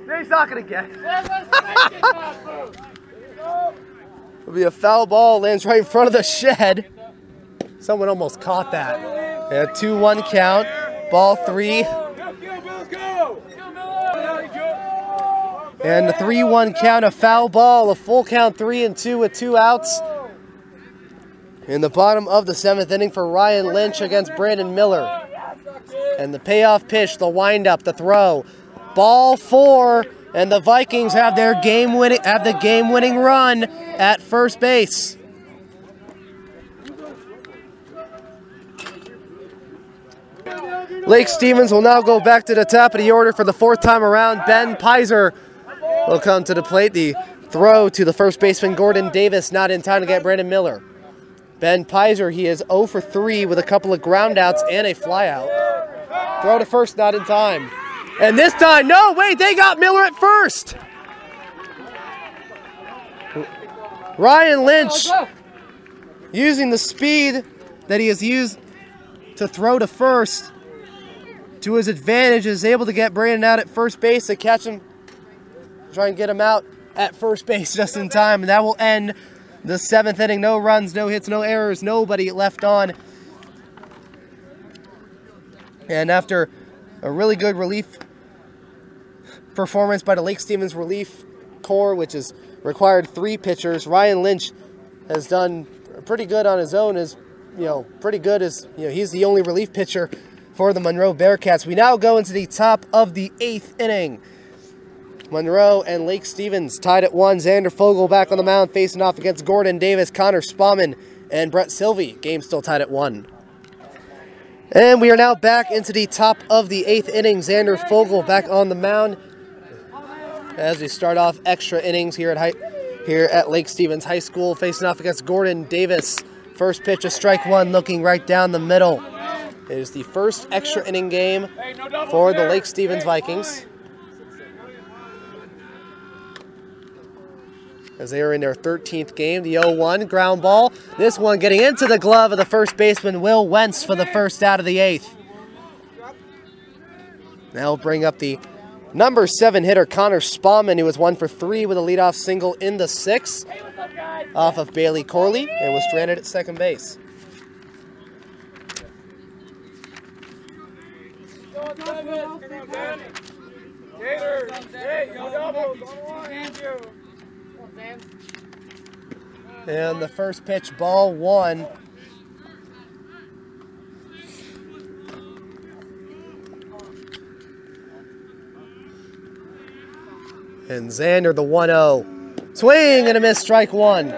Speaker 1: No, he's not going to get it. It'll be a foul ball, lands right in front of the shed. Someone almost caught that. Yeah, 2-1 count, ball 3. And the 3-1 count, a foul ball, a full count 3-2 with 2 outs. In the bottom of the 7th inning for Ryan Lynch against Brandon Miller. And the payoff pitch, the windup, the throw. Ball 4, and the Vikings have the game-winning run at first base. Lake Stevens will now go back to the top of the order for the 4th time around. Ben Pizer will come to the plate. The throw to the first baseman, Gordon Davis, not in time to get Brandon Miller. Ben Pizer, he is 0 for 3 with a couple of groundouts and a flyout. Throw to first, not in time. And this time, no, wait, they got Miller at first. Ryan Lynch, using the speed that he has used to throw to first to his advantage, is able to get Brandon out at first base to catch him, try and get him out at first base just in time, and that will end the 7th inning. No runs, no hits, no errors, nobody left on. And after a really good relief performance by the Lake Stevens relief corps, which has required 3 pitchers, Ryan Lynch has done pretty good on his own. Pretty good as he's the only relief pitcher for the Monroe Bearcats. We now go into the top of the 8th inning. Monroe and Lake Stevens tied at 1. Xander Fogel back on the mound facing off against Gordon Davis, Connor Spauman, and Brett Sylvie. Game still tied at 1. And we are now back into the top of the 8th inning. Xander Fogel back on the mound as we start off extra innings here at Lake Stevens High School, facing off against Gordon Davis. First pitch, a strike 1, looking right down the middle. It is the first extra inning game for the Lake Stevens Vikings, as they are in their 13th game. The 0-1 ground ball. This one getting into the glove of the first baseman, Will Wentz, for the first out of the 8th. Now we'll bring up the number 7 hitter, Connor Spauman, who was 1 for 3 with a leadoff single in the 6th off of Bailey Corley and was stranded at second base. And the first pitch, ball 1. And Xander, the 1-0. Swing and a miss, strike 1.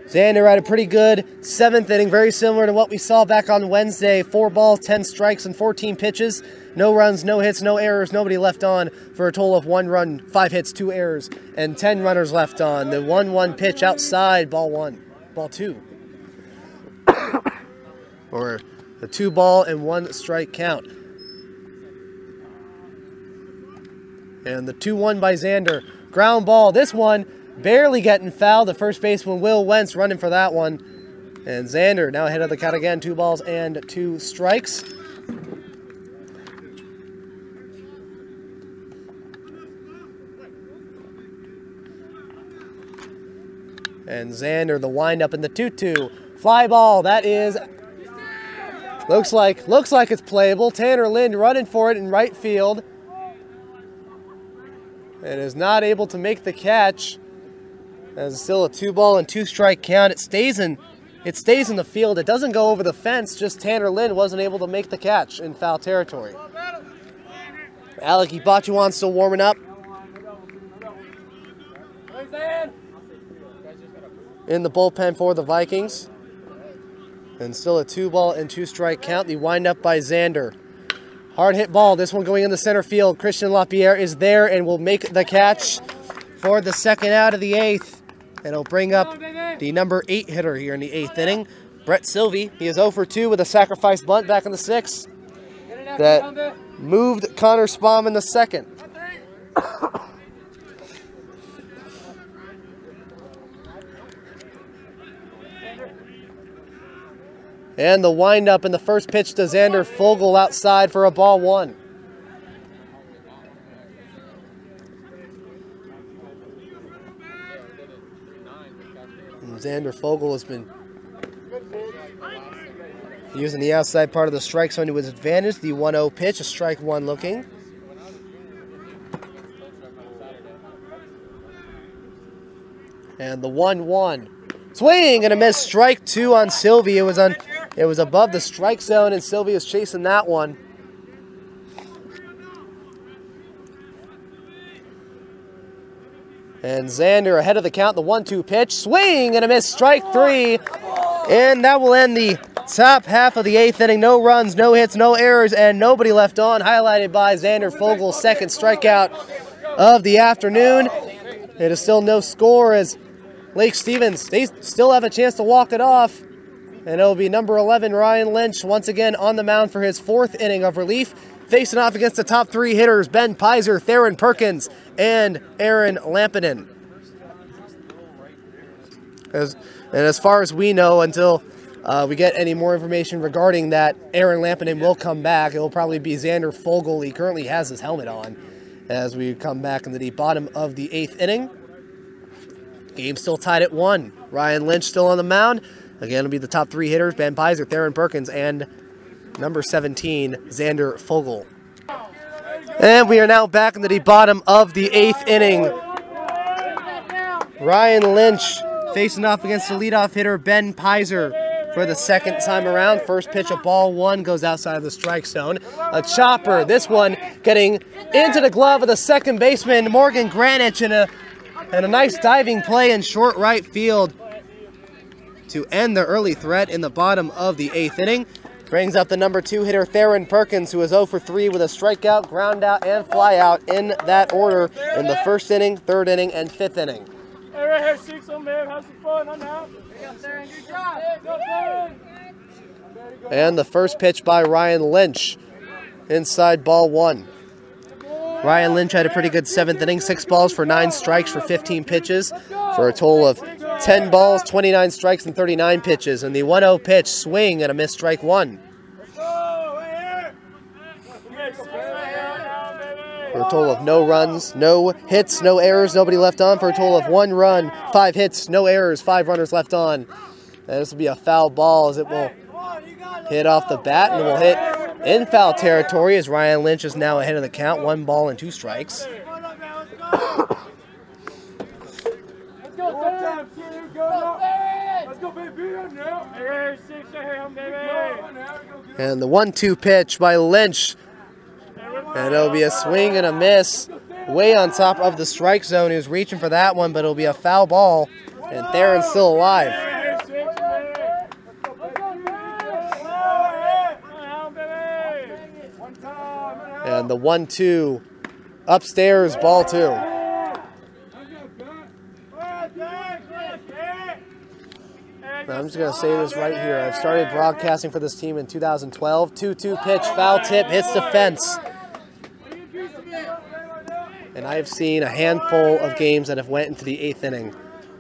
Speaker 1: Xander had a pretty good 7th inning, very similar to what we saw back on Wednesday. 4 balls, 10 strikes, and 14 pitches. No runs, no hits, no errors, nobody left on for a total of 1 run, 5 hits, 2 errors, and 10 runners left on. The 1-1 pitch outside, ball 2. Or the 2 ball and 1 strike count. And the 2-1 by Xander. Ground ball, this one barely getting fouled. The first baseman, Will Wentz, running for that one. And Xander now ahead of the count again, 2 balls and 2 strikes. And Xander, the windup in the 2-2 Fly ball. That is, looks like it's playable. Tanner Lind running for it in right field. And is not able to make the catch. As it's still a 2-ball and 2-strike count. It stays in the field. It doesn't go over the fence. Just Tanner Lind wasn't able to make the catch in foul territory. Alec Ibachuan still warming up. In the bullpen for the Vikings. And still a 2-ball and 2-strike count. The windup by Xander. Hard hit ball. This one going in the center field. Christian LaPierre is there and will make the catch for the second out of the 8th. And it'll bring up the number 8 hitter here in the 8th inning. Brett Sylvie. He is 0 for 2 with a sacrifice bunt back in the 6th. That moved Connor Spom in the 2nd. And the windup in the first pitch to Xander Fogel outside for a ball 1. And Xander Fogel has been using the outside part of the strike zone to his advantage. The 1-0 pitch, a strike 1 looking. And the 1-1. Swing and a miss, strike 2 on Sylvie. It was above the strike zone, and Sylvie is chasing that one. And Xander ahead of the count, the 1-2 pitch. Swing and a miss, strike 3. And that will end the top half of the 8th inning. No runs, no hits, no errors, and nobody left on. Highlighted by Xander Fogel's second strikeout of the afternoon. It is still no score as Lake Stevens, they still have a chance to walk it off. And it'll be number 11, Ryan Lynch, once again on the mound for his 4th inning of relief. Facing off against the top 3 hitters, Ben Pizer, Theron Perkins, and Aaron Lampinen. As far as we know, until we get any more information regarding that, Aaron Lampinen will come back. It will probably be Xander Fogel. He currently has his helmet on as we come back into the bottom of the 8th inning. Game still tied at 1. Ryan Lynch still on the mound. Again, it'll be the top 3 hitters, Ben Pizer, Theron Perkins, and number 17, Xander Fogel. And we are now back into the bottom of the 8th inning. Ryan Lynch facing off against the leadoff hitter, Ben Pizer, for the second time around. First pitch, a ball 1, goes outside of the strike zone. A chopper, this one getting into the glove of the second baseman, Morgan Granich, and a nice diving play in short right field to end the early threat in the bottom of the 8th inning. Brings up the number 2 hitter, Theron Perkins, who is 0 for 3 with a strikeout, ground out, and fly out in that order in the 1st inning, 3rd inning, and 5th inning.
Speaker 2: Hey, right here, 6 on there. Have some fun. I'm out.
Speaker 1: And the first pitch by Ryan Lynch, inside ball 1. Ryan Lynch had a pretty good 7th inning, 6 balls for 9 strikes for 15 pitches, for a total of 10 balls, 29 strikes, and 39 pitches. And the 1-0 pitch, swing and a missed, strike 1. For a total of no runs, no hits, no errors, nobody left on, for a total of 1 run, 5 hits, no errors, 5 runners left on. And this will be a foul ball as it will hit off the bat, and it will hit in foul territory as Ryan Lynch is now ahead of the count, 1 ball and 2 strikes. And the 1-2 pitch by Lynch. And it'll be a swing and a miss way on top of the strike zone. He was reaching for that one, but it'll be a foul ball. And Theron's still alive. And the 1-2 upstairs, ball 2. I'm just going to say this right here. I've started broadcasting for this team in 2012. 2-2 pitch, foul tip, hits the fence. And I have seen a handful of games that have went into the 8th inning.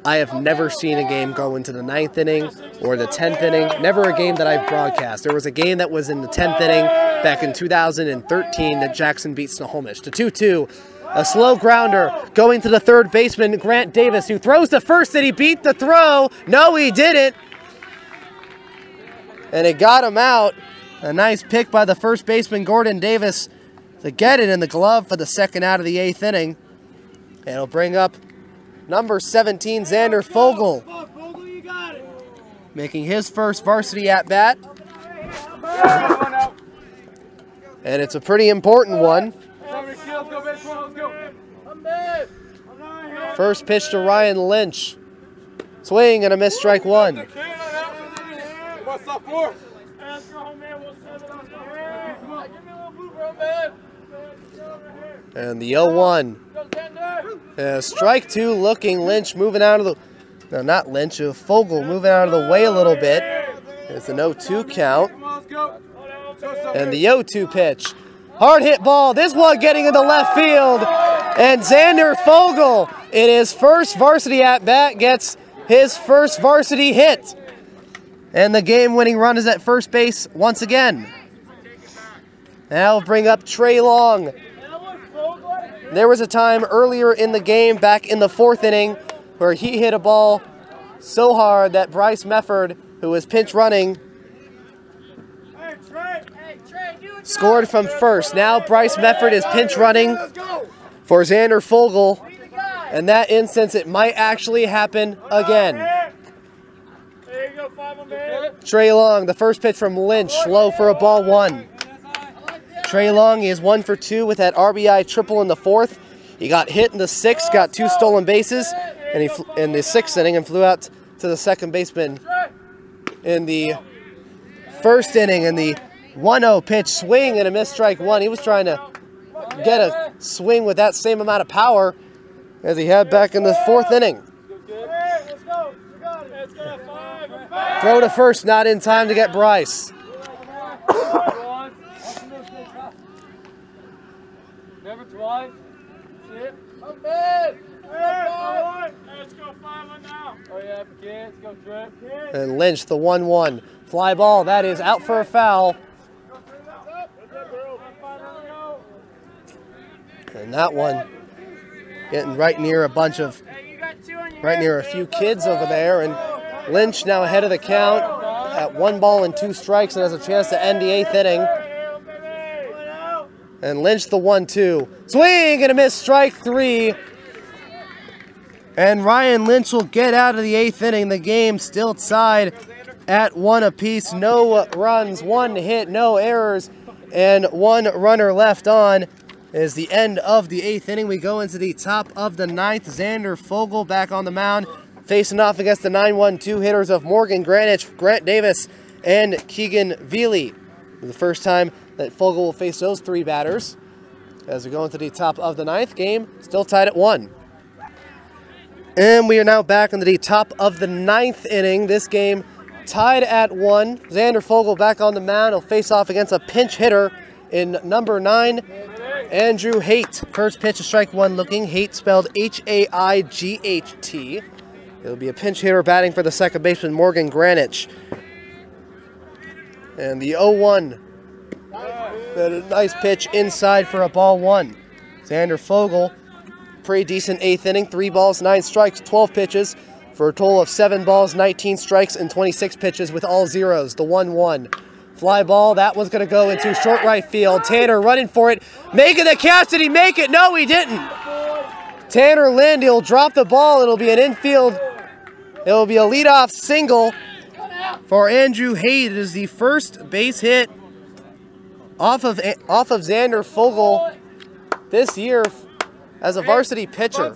Speaker 1: I have never seen a game go into the 9th inning or the 10th inning. Never a game that I've broadcast. There was a game that was in the 10th inning back in 2013 that Jackson beat Snohomish. The 2-2. A slow grounder going to the third baseman, Grant Davis, who throws to first. Did he beat the throw? No, he didn't. and it got him out. A nice pick by the first baseman, Gordon Davis, to get it in the glove for the second out of the 8th inning. And it'll bring up number 17, Xander Fogel, making his first varsity at-bat. And it's a pretty important one. First pitch to Ryan Lynch. Swing and a miss, strike one. And the 0-1. Strike two looking. Lynch moving out of the... No, not Lynch. Fogel moving out of the way a little bit. It's an 0-2 count. And the 0-2 pitch. Hard hit ball. This one getting into left field. And Xander Fogel, in his first varsity at-bat, gets his first varsity hit. And the game-winning run is at first base once again. Now we'll bring up Trey Long. There was a time earlier in the game, back in the 4th inning, where he hit a ball so hard that Bryce Mefford, who was pinch running, scored from first. Now Bryce Mefford is pinch running for Xander Fogel. In that instance, it might actually happen again. Trey Long, the first pitch from Lynch, low for a ball 1. Trey Long is 1 for 2 with that RBI triple in the 4th. He got hit in the 6th, got 2 stolen bases, and he in the 6th inning, and flew out to the second baseman in the 1st inning. And the 1-0 pitch, swing and a miss, strike one. He was trying to get a swing with that same amount of power as he had back in the 4th inning. Throw to first, not in time to get Bryce. And Lynch, the 1-1. Fly ball, that is out for a foul. And that one getting right near a few kids over there. And Lynch now ahead of the count at 1 ball and 2 strikes and has a chance to end the 8th inning. And Lynch the 1-2. Swing and a miss, strike 3. And Ryan Lynch will get out of the 8th inning. The game still tied at 1 apiece. No runs, 1 hit, no errors, and 1 runner left on. Is the end of the 8th inning. We go into the top of the 9th. Xander Fogel back on the mound, facing off against the 9-1-2 hitters of Morgan Granich, Grant Davis, and Keegan Veely. The first time that Fogel will face those 3 batters. As we go into the top of the 9th, game still tied at 1. And we are now back into the top of the 9th inning. This game tied at 1. Xander Fogel back on the mound. He'll face off against a pinch hitter in number 9, Andrew Haight. First pitch, a strike 1 looking. Haight spelled H-A-I-G-H-T. It'll be a pinch hitter batting for the second baseman, Morgan Granich. And the 0-1. A nice pitch inside for a ball 1. Xander Fogel, pretty decent 8th inning. 3 balls, 9 strikes, 12 pitches for a total of 7 balls, 19 strikes, and 26 pitches with all zeros. The 1-1. Fly ball, that one's going to go into short right field. Tanner running for it, making the catch. Did he make it? No, he didn't. Tanner Lind, he'll drop the ball. It'll be an infield. It'll be a leadoff single for Andrew Haight. It is the first base hit off of Xander Fogel this year as a varsity pitcher.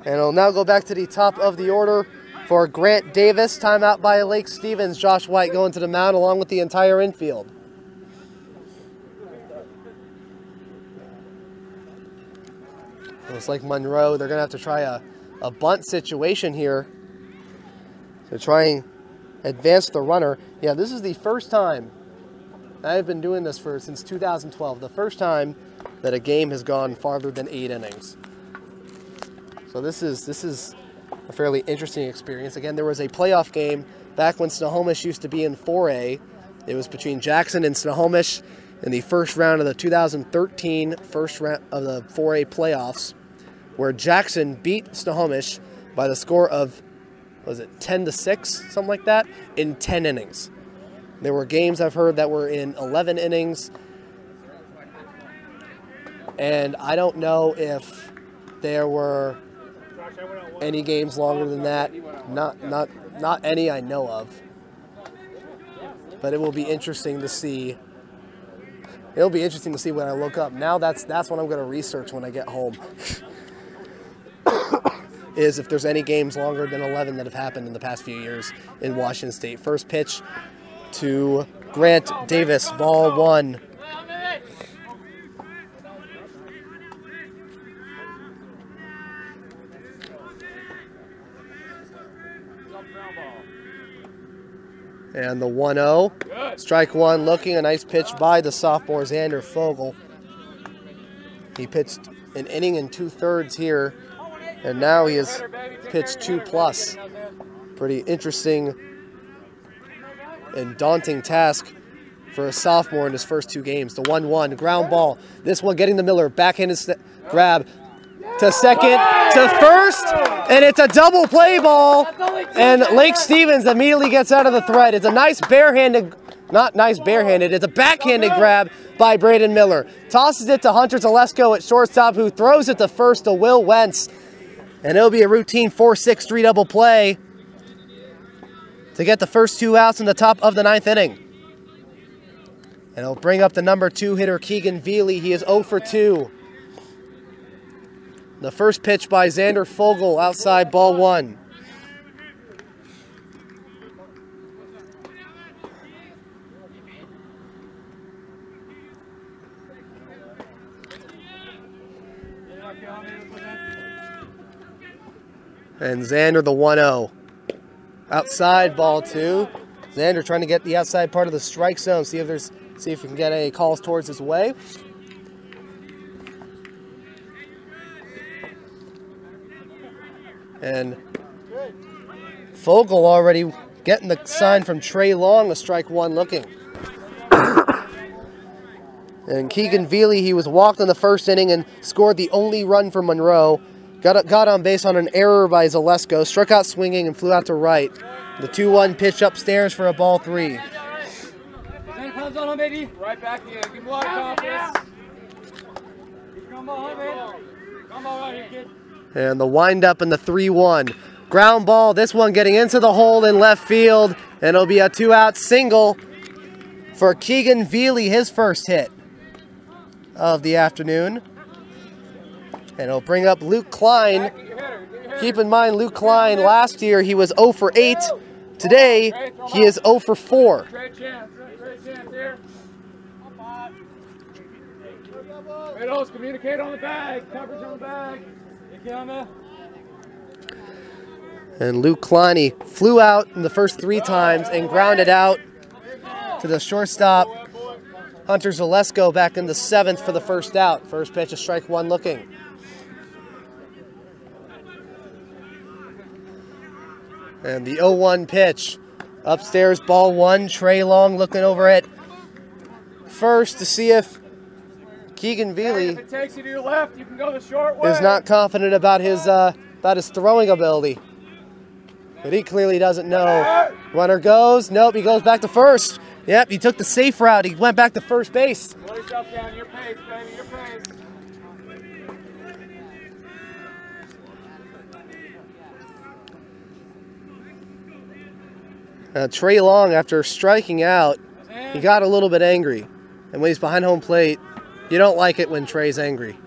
Speaker 1: And it'll now go back to the top of the order for Grant Davis. Timeout by Lake Stevens. Josh White going to the mound along with the entire infield. Looks like Monroe, they're going to have to try a bunt situation here to try and advance the runner. Yeah, this is the first time. I've been doing this since 2012. The first time that a game has gone farther than 8 innings. So this is a fairly interesting experience. Again, there was a playoff game back when Snohomish used to be in 4A. It was between Jackson and Snohomish in the first round of the 2013 first round of the 4A playoffs, where Jackson beat Snohomish by the score of was it 10-6, something like that, in 10 innings. There were games I've heard that were in 11 innings. And I don't know if there were any games longer than that. Not any I know of. But it will be interesting to see. It'll be interesting to see when I look up. Now that's what I'm going to research when I get home. Is if there's any games longer than 11 that have happened in the past few years in Washington State. First pitch to Grant Davis, ball 1. And the 1-0. Strike 1 looking. A nice pitch by the sophomore Xander Fogel. He pitched an inning and 2/3 here. And now he has pitched 2+. Pretty interesting and daunting task for a sophomore in his first 2 games. The 1-1 ground ball. This one getting the Miller. Backhanded grab to second, to first, and it's a double play ball. And Lake Stevens immediately gets out of the threat. It's a nice barehanded, not nice barehanded, it's a backhanded grab by Braden Miller. Tosses it to Hunter Zalesko at shortstop, who throws it to first to Will Wentz. And it'll be a routine 4-6-3 double play to get the first 2 outs in the top of the 9th inning. And it'll bring up the number 2 hitter, Keegan Veely. He is 0 for 2. The first pitch by Xander Fogel, outside, ball 1. And Xander the 1-0. Outside, ball 2. Xander trying to get the outside part of the strike zone, see if he can get any calls towards his way. And Fogel already getting the sign from Trey Long, a strike 1 looking. And Keegan Veely, he was walked in the first inning and scored the only run for Monroe. Got on base on an error by Zalesko, struck out swinging and flew out to right. The 2-1 pitch upstairs for a ball 3.
Speaker 2: Right back to you. Give him a lot of confidence. Come on, baby. Come on right here, kid.
Speaker 1: And the windup and the 3-1. Ground ball, this one getting into the hole in left field. And it'll be a 2-out single for Keegan Veely, his first hit of the afternoon. And it'll bring up Luke Klein. Keep in mind, Luke Klein, last year he was 0 for 8. Today, he is 0 for 4.
Speaker 2: Great chance here. Middles, communicate on the bag. Coverage on the bag.
Speaker 1: And Luke Klein, he flew out in the first 3 times and grounded out to the shortstop, Hunter Zalesko, back in the 7th for the first out. First pitch, a strike 1 looking. And the 0-1 pitch. Upstairs, ball 1. Trey Long looking over at first to see if Keegan Veely
Speaker 2: if it takes you to your left, you can go the short way.
Speaker 1: is not confident about his throwing ability. But he clearly doesn't know. Runner goes. Nope, he goes back to first. Yep, he took the safe route. He went back to first base.
Speaker 2: Slow yourself down. Your pace, baby. Your pace.
Speaker 1: Trey Long, after striking out, he got a little bit angry. And when he's behind home plate, you don't like it when Trey's angry.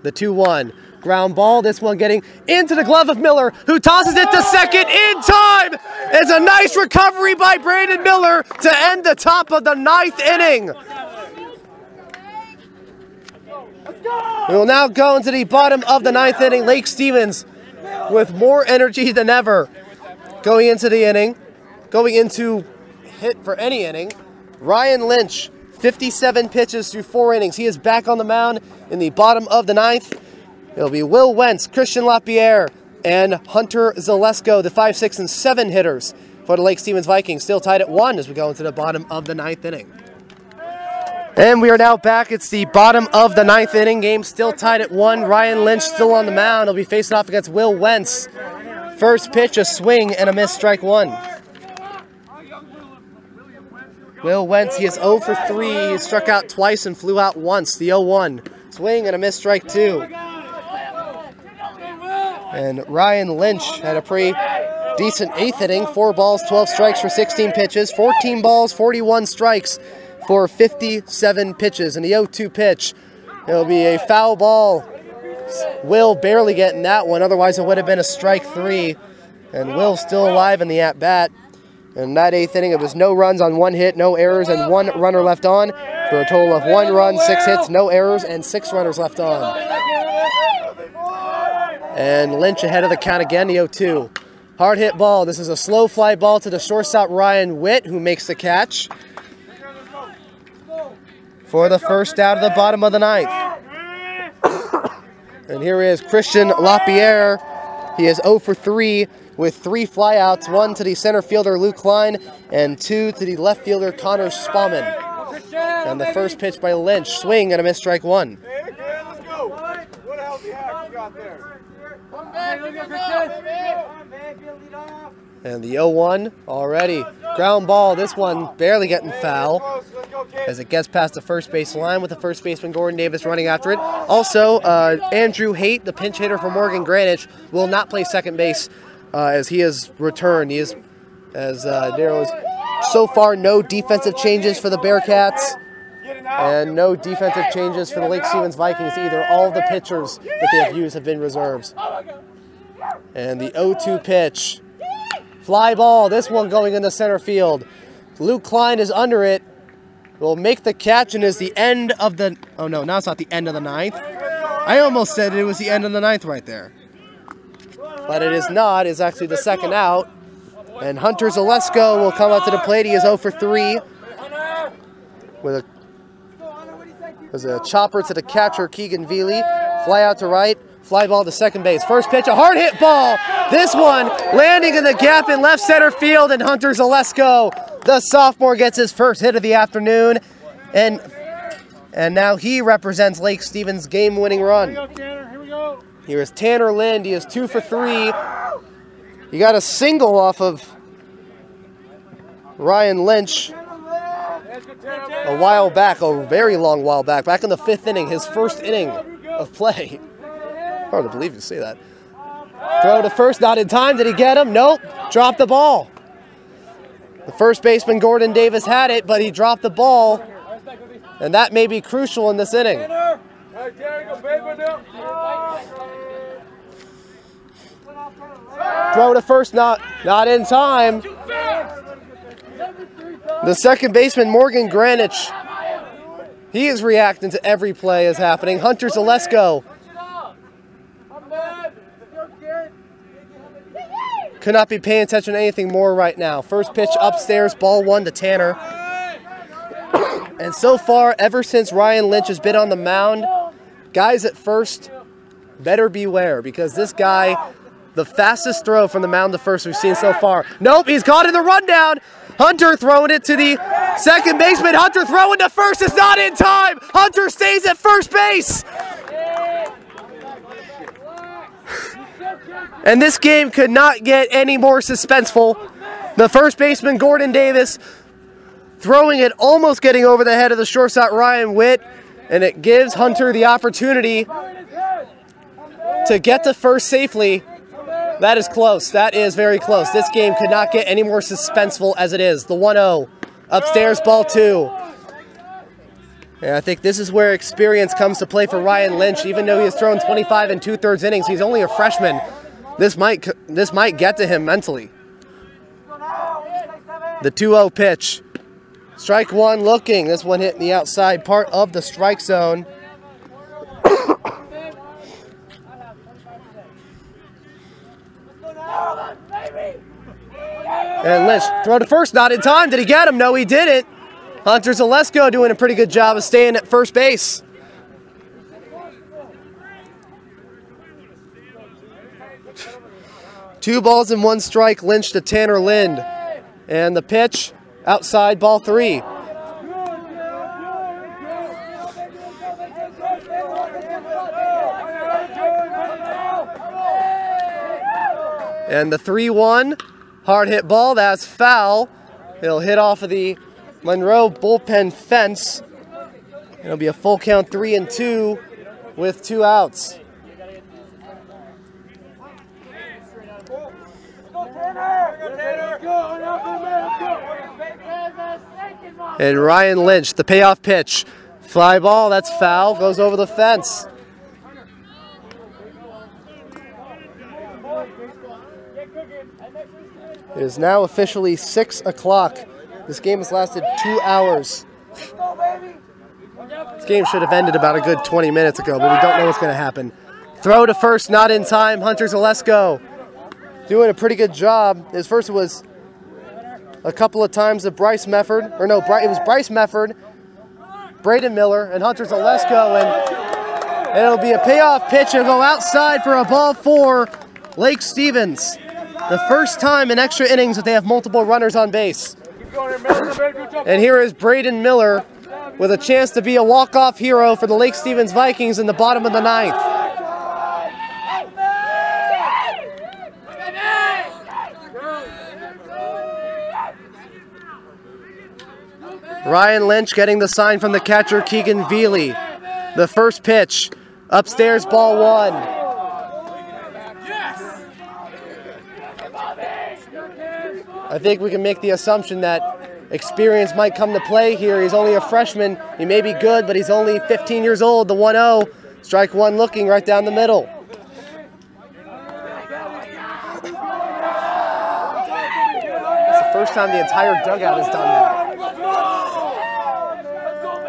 Speaker 1: The 2-1. Ground ball, this one getting into the glove of Miller, who tosses it to second in time. It's a nice recovery by Braden Miller to end the top of the 9th inning. We will now go into the bottom of the 9th inning. Lake Stevens with more energy than ever going into the inning. Going into hit for any inning. Ryan Lynch, 57 pitches through 4 innings. He is back on the mound in the bottom of the 9th. It'll be Will Wentz, Christian Lapierre, and Hunter Zalesko, the 5, 6, and 7 hitters for the Lake Stevens Vikings. Still tied at 1 as we go into the bottom of the 9th inning. And we are now back. It's the bottom of the 9th inning. Game still tied at 1. Ryan Lynch still on the mound. He'll be facing off against Will Wentz. First pitch, a swing and a miss, strike one. Will Wentz, he is 0 for 3. He struck out twice and flew out once. The 0-1. Swing and a miss, strike two. And Ryan Lynch had a pretty decent 8th inning. 4 balls, 12 strikes for 16 pitches. 14 balls, 41 strikes for 57 pitches. And the 0-2 pitch, it'll be a foul ball. Will barely getting that one. Otherwise, it would have been a strike 3. And Will still alive in the at-bat. And that 8th inning, it was no runs on 1 hit, no errors, and 1 runner left on. For a total of 1 run, 6 hits, no errors, and 6 runners left on. And Lynch ahead of the count again, the 0-2. Hard hit ball. This is a slow fly ball to the shortstop Ryan Witt, who makes the catch for the first out of the bottom of the 9th. And here is Christian LaPierre. He is 0 for 3 with 3 flyouts, 1 to the center fielder Luke Klein and 2 to the left fielder Connor Spauman. And the first pitch by Lynch, swing and a miss, strike one.
Speaker 2: Let's go. What a healthy hack you got there.
Speaker 1: And the 0-1 already. Ground ball, this one barely getting foul as it gets past the first base line with the first baseman Gordon Davis running after it. Also, Andrew Haight, the pinch hitter for Morgan Greenwich, will not play second base as he has returned. He is, as Darryl is, so far no defensive changes for the Bearcats and no defensive changes for the Lake Stevens Vikings either. All of the pitchers that they have used have been reserves. And the 0-2 pitch. Fly ball, this one going in the center field. Luke Klein is under it. Will make the catch and is the end of the... Oh no, now it's not the end of the 9th. I almost said it was the end of the 9th right there. But it is not. It's actually the second out. And Hunter Zalesko will come out to the plate. He is 0 for 3. With a chopper to the catcher, Keegan Veely. Fly out to right. Fly ball to second base. First pitch, a hard hit ball. This one landing in the gap in left center field, and Hunter Zalesko, the sophomore, gets his first hit of the afternoon. And now he represents Lake Stevens' game-winning run. Here is Tanner Lind. He is 2 for 3. He got a single off of Ryan Lynch a while back, a very long while back in the 5th inning, his first inning of play. Hard to believe you say that. Throw to first, not in time. Did he get him? Nope. Dropped the ball. The first baseman, Gordon Davis, had it, but he dropped the ball. And that may be crucial in this inning. Throw to first, not in time. The second baseman, Morgan Greenwich, he is reacting to every play is happening. Hunter Zalesko could not be paying attention to anything more right now. First pitch upstairs, ball 1 to Tanner. And so far, ever since Ryan Lynch has been on the mound, guys at first better beware, because this guy, the fastest throw from the mound to first we've seen so far. Nope, he's caught in the rundown. Hunter throwing it to the second baseman. Hunter throwing to first is not in time. Hunter stays at first base. And this game could not get any more suspenseful. The first baseman, Gordon Davis, throwing it, almost getting over the head of the shortstop, Ryan Witt, and it gives Hunter the opportunity to get to first safely. That is close. That is very close. This game could not get any more suspenseful as it is. The 1-0. Upstairs, ball 2. And I think this is where experience comes to play for Ryan Lynch. Even though he has thrown 25 2/3 innings, he's only a freshman. This might get to him mentally. The 2-0 pitch. Strike 1 looking. This one hitting the outside part of the strike zone. And Lynch, throw to first, not in time. Did he get him? No, he didn't. Hunter Zalesko doing a pretty good job of staying at first base. Two balls and 1 strike, Lynch to Tanner Lind. And the pitch, outside, ball 3. And the 3-1 hard hit ball, that's foul. It'll hit off of the Monroe bullpen fence. It'll be a full count 3-2 with 2 outs. And Ryan Lynch, the payoff pitch. Fly ball, that's foul, goes over the fence. It is now officially 6 o'clock. This game has lasted 2 hours. This game should have ended about a good 20 minutes ago, but we don't know what's going to happen. Throw to first, not in time. Hunter Zalesko doing a pretty good job. His first was a couple of times to Bryce Mefford, or no, it was Bryce Mefford, Braden Miller, and Hunter Zalesko, and it'll be a payoff pitch. It'll go outside for a ball for Lake Stevens. The first time in extra innings that they have multiple runners on base. And here is Braden Miller with a chance to be a walk-off hero for the Lake Stevens Vikings in the bottom of the 9th. Ryan Lynch getting the sign from the catcher, Keegan Veely. The first pitch, upstairs, ball 1. I think we can make the assumption that experience might come to play here. He's only a freshman. He may be good, but he's only 15 years old. The 1-0, strike 1 looking right down the middle. It's the first time the entire dugout has done that.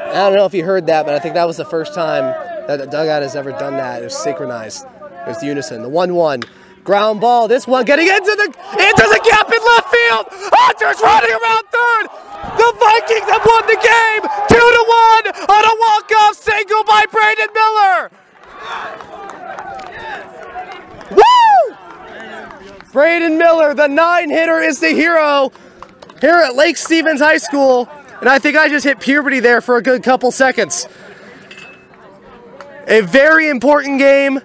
Speaker 1: I don't know if you heard that, but I think that was the first time that the dugout has ever done that. It was synchronized. It was unison. The 1-1. Ground ball, this one getting into the gap in left field. Hunter's running around third. The Vikings have won the game, 2-1 on a walk-off single by Braden Miller. Woo! Braden Miller, the 9-hitter, is the hero here at Lake Stevens High School. And I think I just hit puberty there for a good couple seconds. A very important game.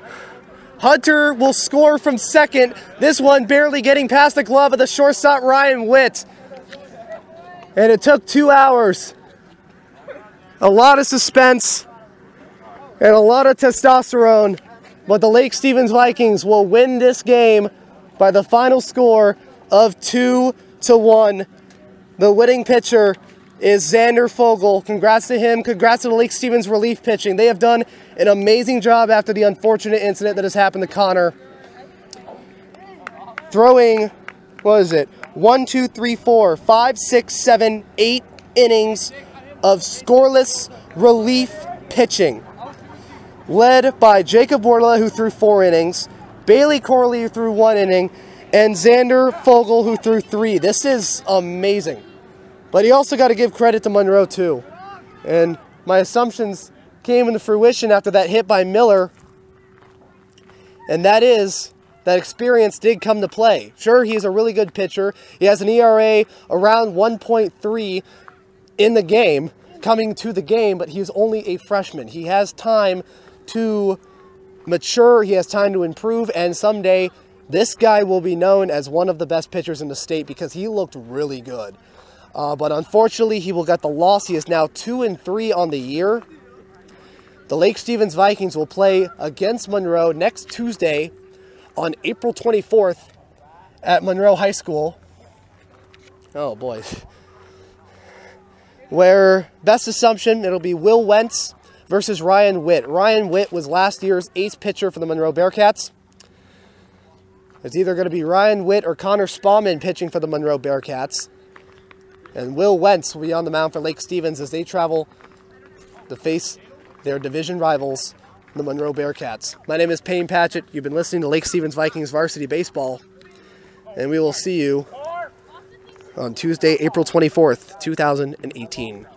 Speaker 1: Hunter will score from second. This one barely getting past the glove of the shortstop, Ryan Witt. And it took 2 hours. A lot of suspense and a lot of testosterone. But the Lake Stevens Vikings will win this game by the final score of 2-1. The winning pitcher is Xander Fogel. Congrats to him. Congrats to the Lake Stevens relief pitching. They have done an amazing job after the unfortunate incident that has happened to Connor. Throwing, what is it? 1, 2, 3, 4, 5, 6, 7, 8 innings of scoreless relief pitching. Led by Jacob Borla, who threw 4 innings, Bailey Corley, who threw 1 inning, and Xander Fogel, who threw 3. This is amazing. But he also got to give credit to Monroe, too. And my assumptions came into fruition after that hit by Miller. And that is that experience did come to play. Sure, he's a really good pitcher. He has an ERA around 1.3 in the game, coming to the game, but he's only a freshman. He has time to mature. He has time to improve. And someday, this guy will be known as one of the best pitchers in the state because he looked really good. But unfortunately, he will get the loss. He is now 2-3 on the year. The Lake Stevens Vikings will play against Monroe next Tuesday on April 24th at Monroe High School. Oh, boy. Where, best assumption, it'll be Will Wentz versus Ryan Witt. Ryan Witt was last year's ace pitcher for the Monroe Bearcats. It's either going to be Ryan Witt or Connor Spaulding pitching for the Monroe Bearcats. And Will Wentz will be on the mound for Lake Stevens as they travel to face their division rivals, the Monroe Bearcats. My name is Payne Patchett. You've been listening to Lake Stevens Vikings Varsity Baseball. And we will see you on Tuesday, April 24th, 2018.